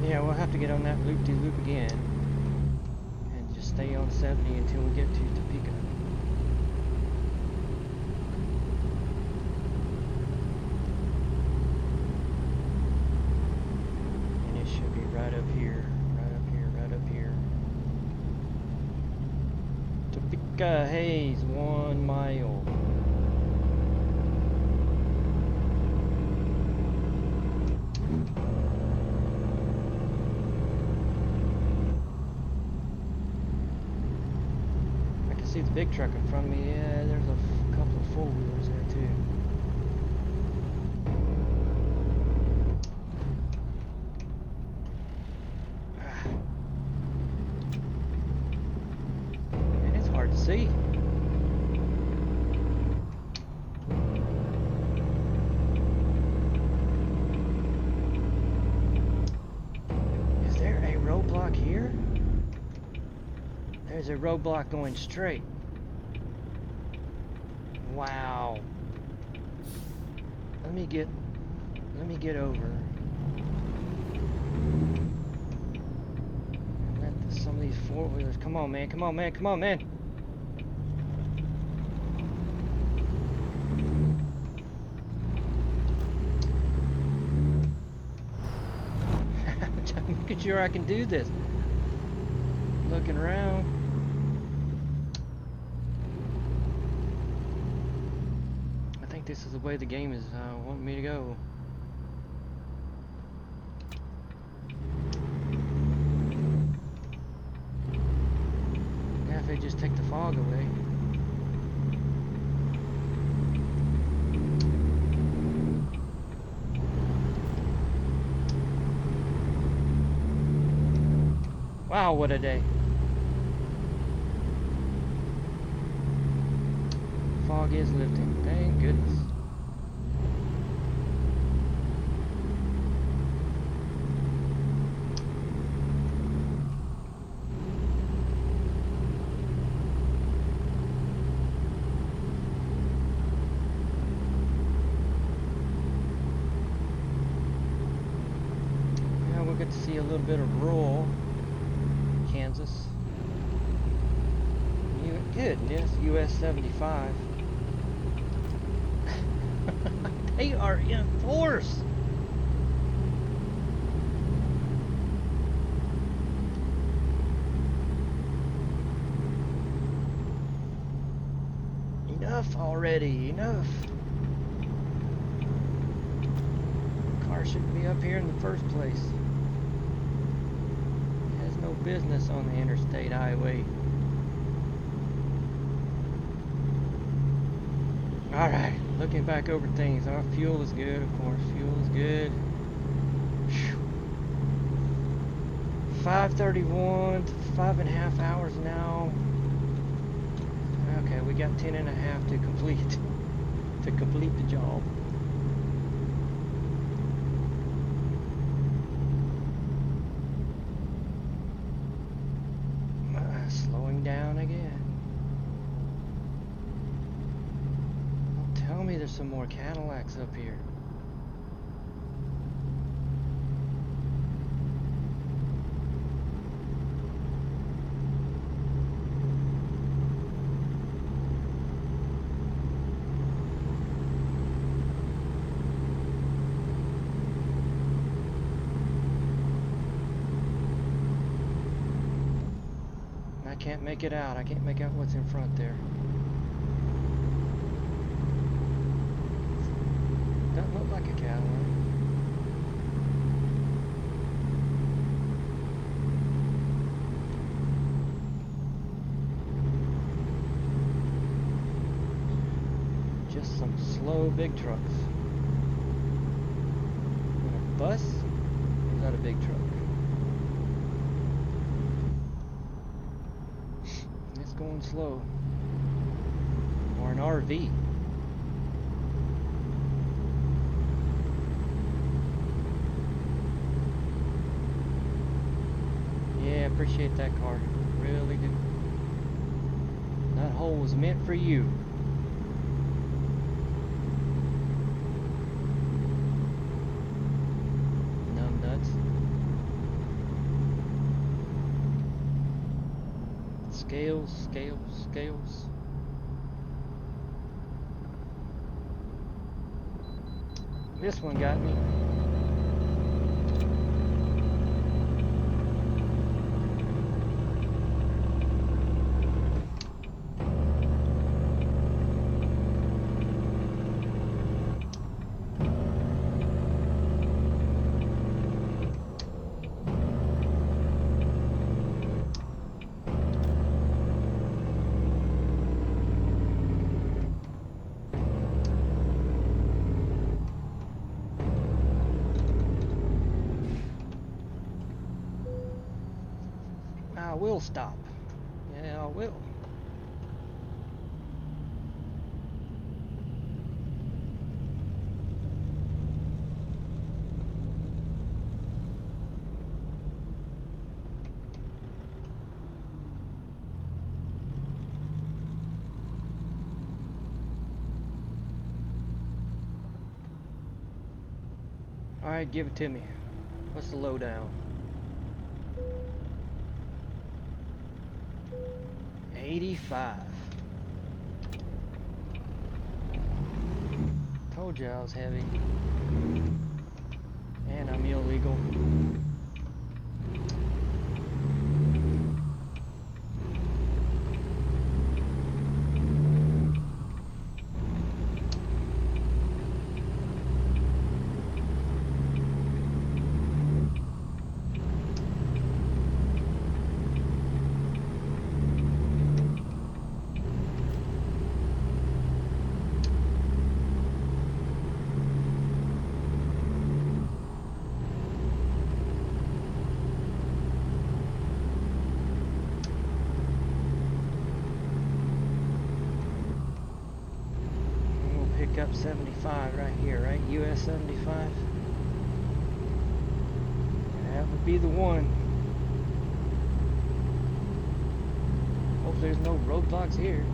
Yeah, we'll have to get on that loop-de-loop again and just stay on 70 until we get to Topeka. And it should be right up here, right up here, right up here. Topeka Hayes, 1 mile. See the big truck in front of me. Yeah, there's a couple of four-wheelers there too. And it's hard to see. Is there a roadblock here? There's a roadblock going straight. Wow. Let me get over. Let the some of these four-wheelers. Come on, man. Come on, man. Come on, man. I'm making sure I can do this. Looking around. I think this is the way the game is wanting me to go. Now if they just take the fog away. Wow, what a day. Fog is lifting, thank goodness. Now we'll get to see a little bit of rural Kansas. Goodness, US 75. They are in force. Enough already, enough. Car shouldn't be up here in the first place. It has no business on the interstate highway. Alright, looking back over things. Our fuel is good, of course. Fuel is good. Whew. 5:31, 5.5 hours now. Okay, we got 10.5 to complete the job. Slowing down again. Tell me there's some more Cadillacs up here. I can't make it out. I can't make out what's in front there. Doesn't look like a Cadillac. Just some slow big trucks. And a bus? Or is that a big truck? It's going slow. Or an RV. Yeah, appreciate that car. Really do. That hole was meant for you. Numb nuts. Scales, scales, scales. This one got me. I will stop. Yeah, I will. Alright, give it to me. What's the lowdown? 85. Told you I was heavy. And I'm illegal. Up 75 right here, right? US 75. That would be the one. Hope there's no roadblocks here.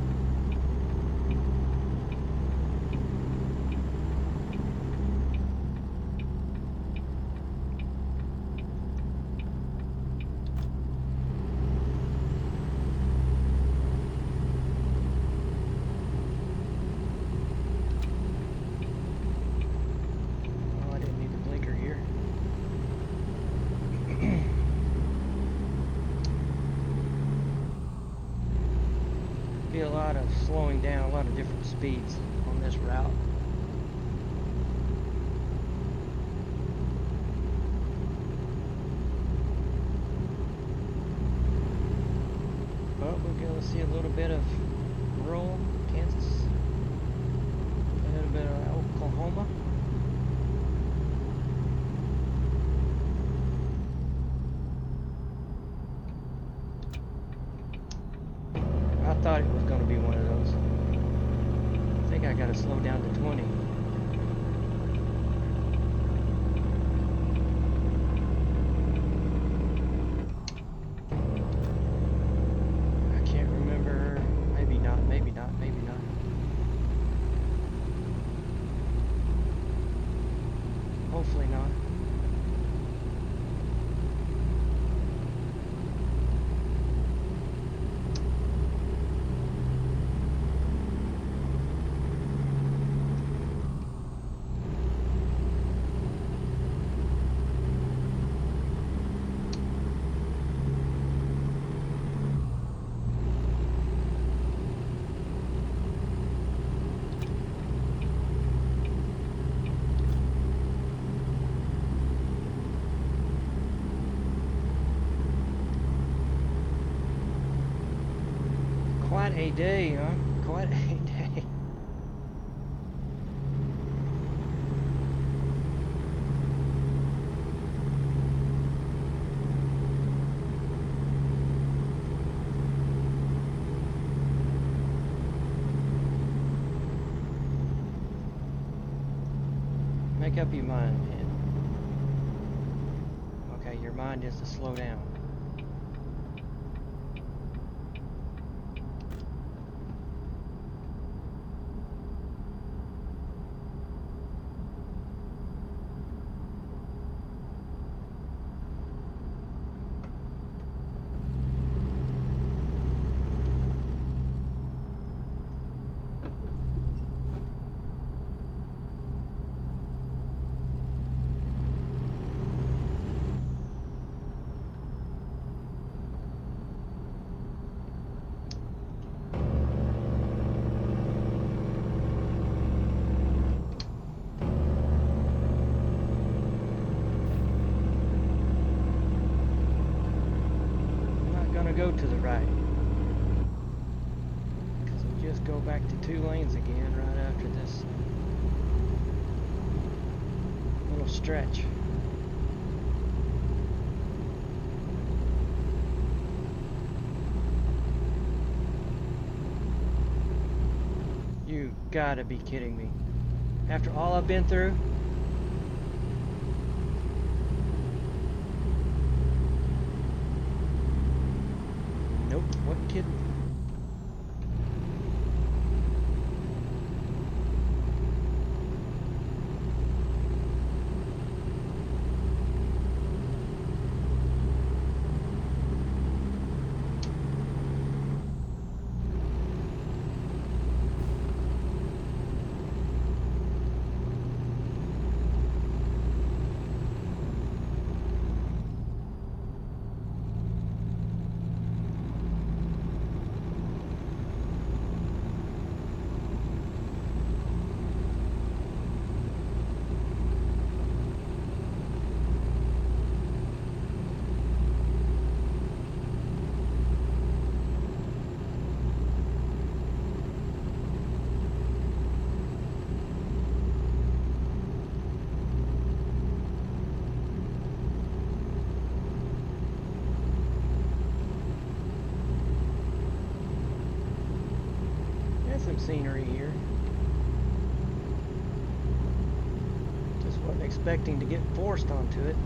A lot of slowing down, a lot of different speeds on this route. But we're going to see a little bit of rural Kansas, a little bit of Oklahoma. I thought it was going to be one of those. I think I got to slow down to 20. I can't remember. Maybe not, maybe not, maybe not. Hopefully not. Quite a day, huh? Quite a day. Make up your mind, man. Okay, your mind is to slow down. Go to the right, because we'll just go back to 2 lanes again right after this little stretch. You gotta be kidding me. After all I've been through? Nope, what kid? expecting to get forced onto it.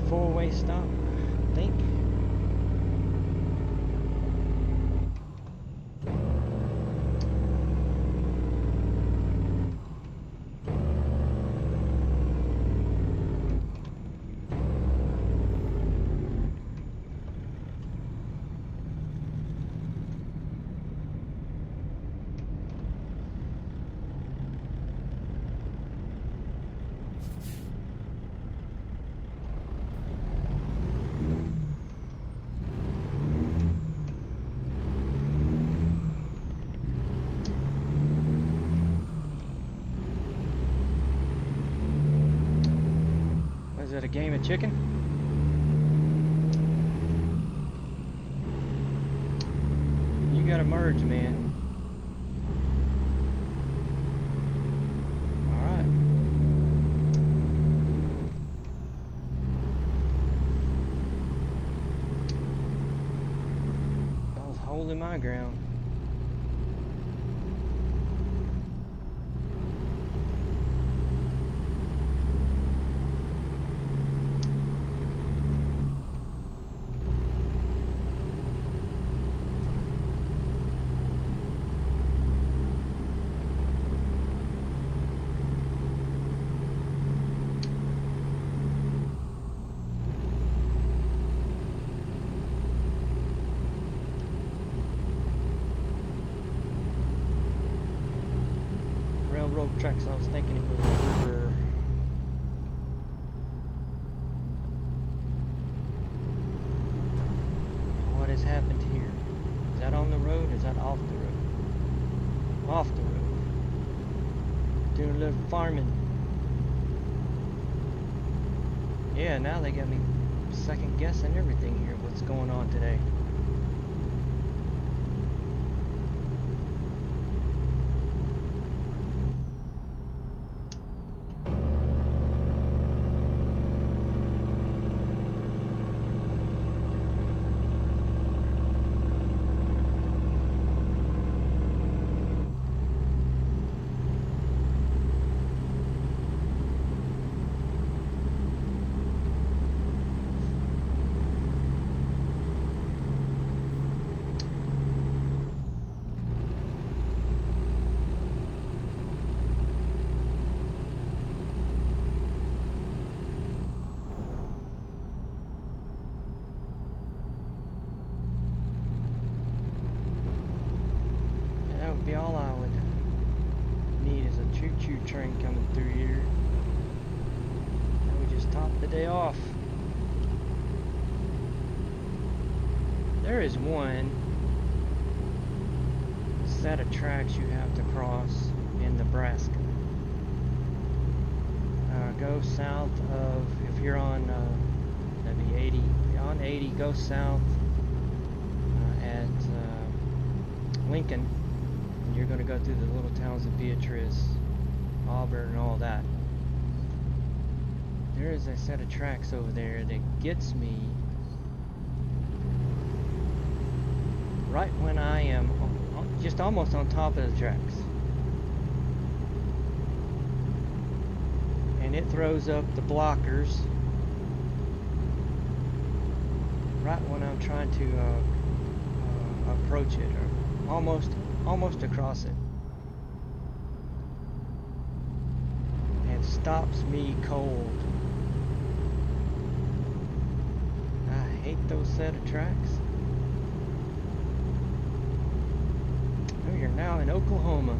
Four-way stop, I think. Is it a game of chicken? You gotta merge, man. Alright. I was holding my ground. Railroad tracks, I was thinking it was over. What has happened here? Is that on the road or is that off the road? Off the road. Doing a little farming. Yeah, now they got me second guessing everything here. What's going on today? Be all I would need is a choo-choo train coming through here. And we just topped the day off. There is one set of tracks you have to cross in Nebraska. Go south of, if you're on, that'd be 80, on 80, go south at Lincoln. You're going to go through the little towns of Beatrice, Auburn, and all that. There is a set of tracks over there that gets me right when I am just almost on top of the tracks. And it throws up the blockers right when I'm trying to approach it, or almost across it, and stops me cold. I hate those set of tracks. Oh, you're now in Oklahoma.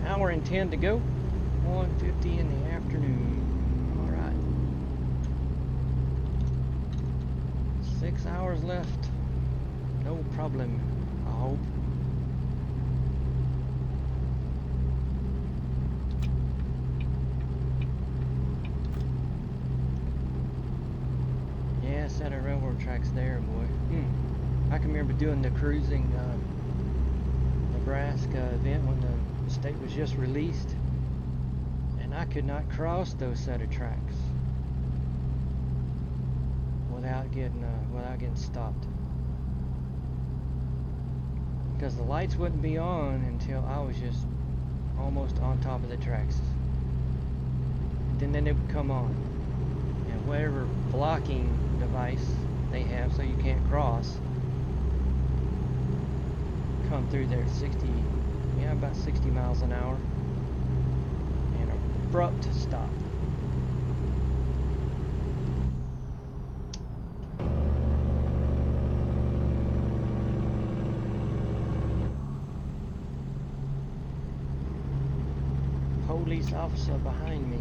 Hour and 10 to go. 1:50 in the afternoon. All right. 6 hours left. No problem, I hope. Yeah, set of railroad tracks there, boy. I can remember doing the cruising Nebraska event when the state was just released, and I could not cross those set of tracks without getting stopped, because the lights wouldn't be on until I was just almost on top of the tracks. Then they would come on, and whatever blocking device they have so you can't cross come through there at about 60 miles an hour, and abrupt stop. Police officer behind me.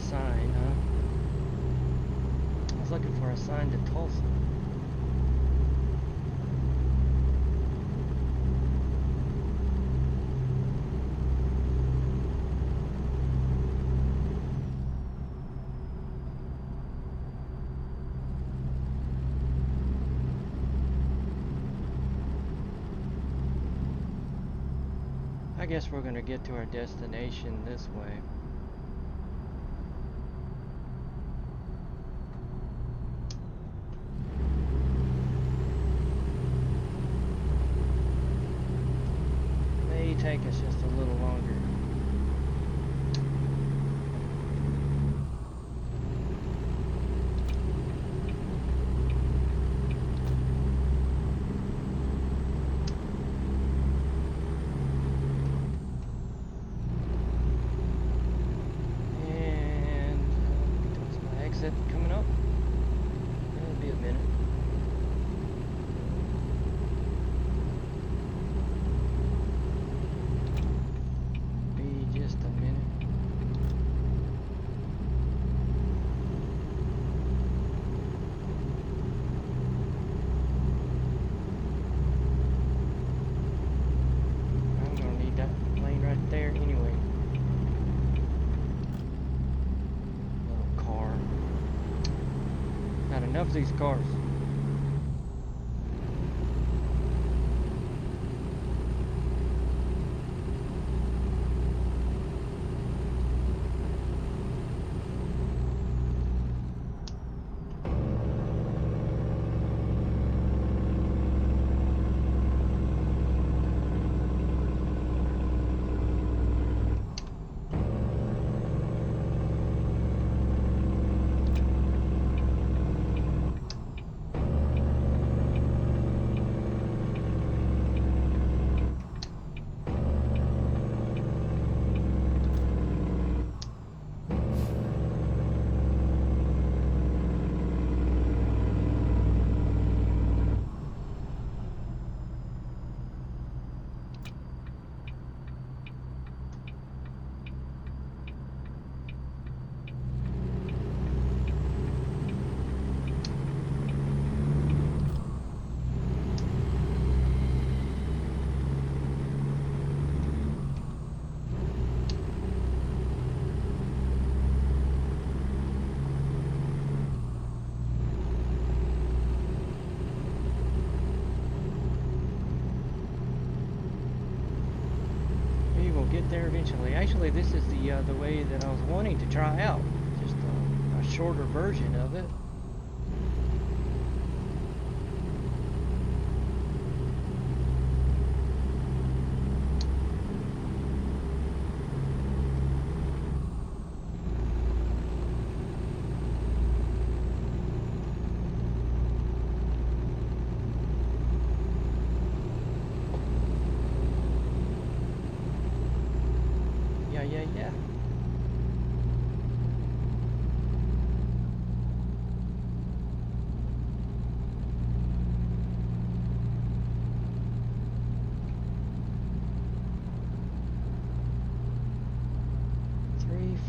Sign, huh? I was looking for a sign to Tulsa. I guess we're gonna get to our destination this way. Take us just a little longer. And towards my exit coming up. It'll be a minute. Just a minute. I'm gonna need that lane right there anyway. Little car. Not enough of these cars. Get there eventually. Actually, this is the way that I was wanting to try out, just a shorter version of it.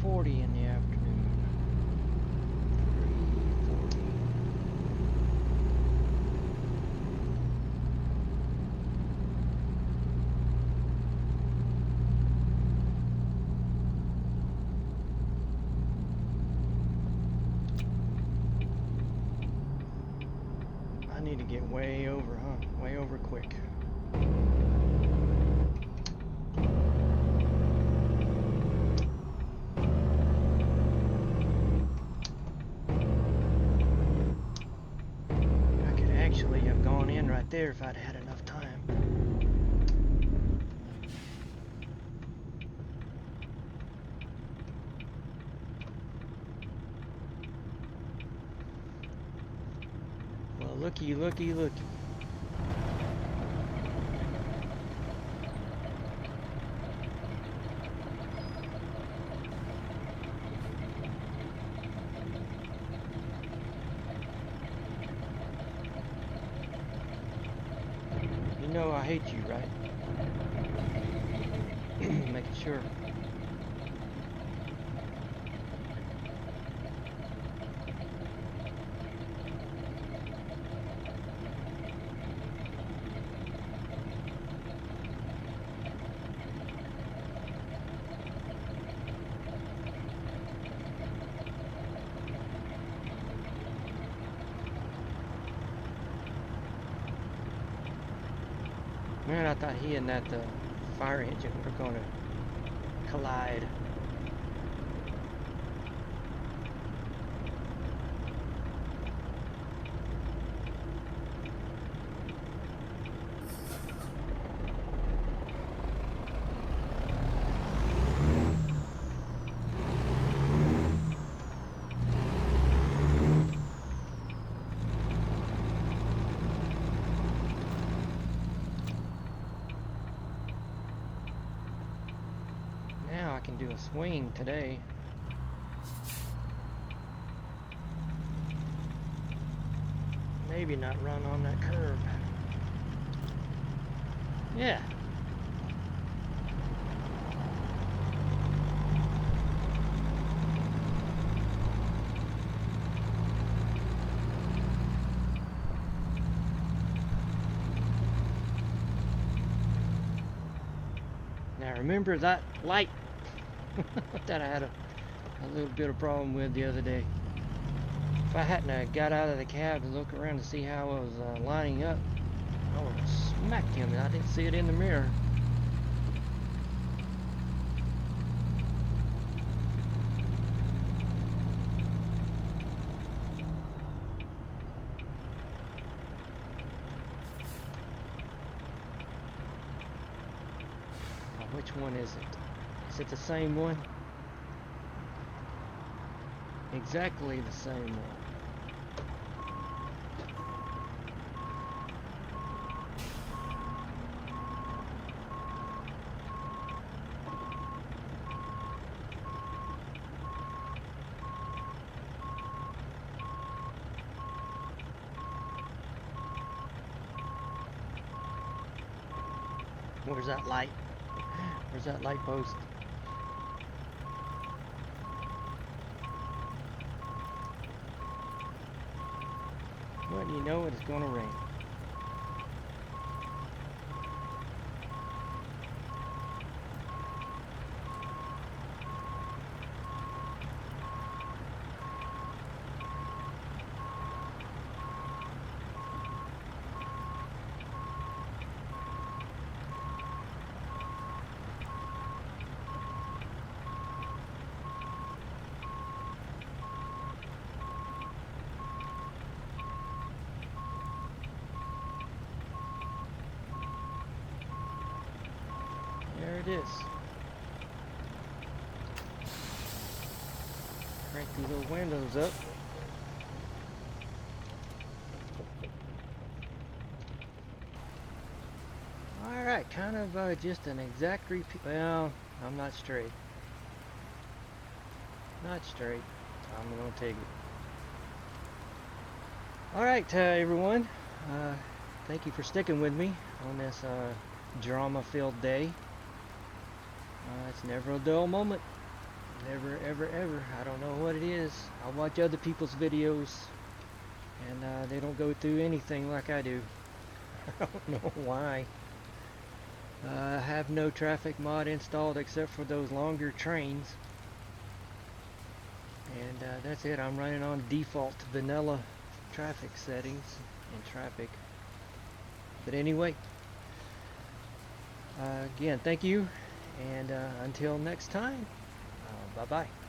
4:40 in the afternoon. 3:40. I need to get way over, huh? Way over quick. Right there if I'd had enough time. Well, looky, looky, looky. You know I hate you, right? Making sure. Man, I thought he and that fire engine were going to collide. Now I can do a swing today. Maybe not run on that curb. Yeah. Now remember that light that I had a little bit of problem with the other day. If I hadn't got out of the cab to look around to see how I was lining up, I would have smacked him. I didn't see it in the mirror. Which one is it? Is it the same one? Exactly the same one. Where's that light? Where's that light post? Well, you know it's gonna rain. There it is. Crank these little windows up. Alright, kind of just an exact repeat. Well, I'm not straight. Not straight. I'm going to take it. Alright, everyone. Thank you for sticking with me on this drama-filled day. It's never a dull moment Never, ever, ever. I don't know what it is. I watch other people's videos, and they don't go through anything like I do. I don't know why. I have no traffic mod installed except for those longer trains. And that's it. I'm running on default vanilla traffic settings and traffic. But anyway, again, thank you. And until next time, bye-bye.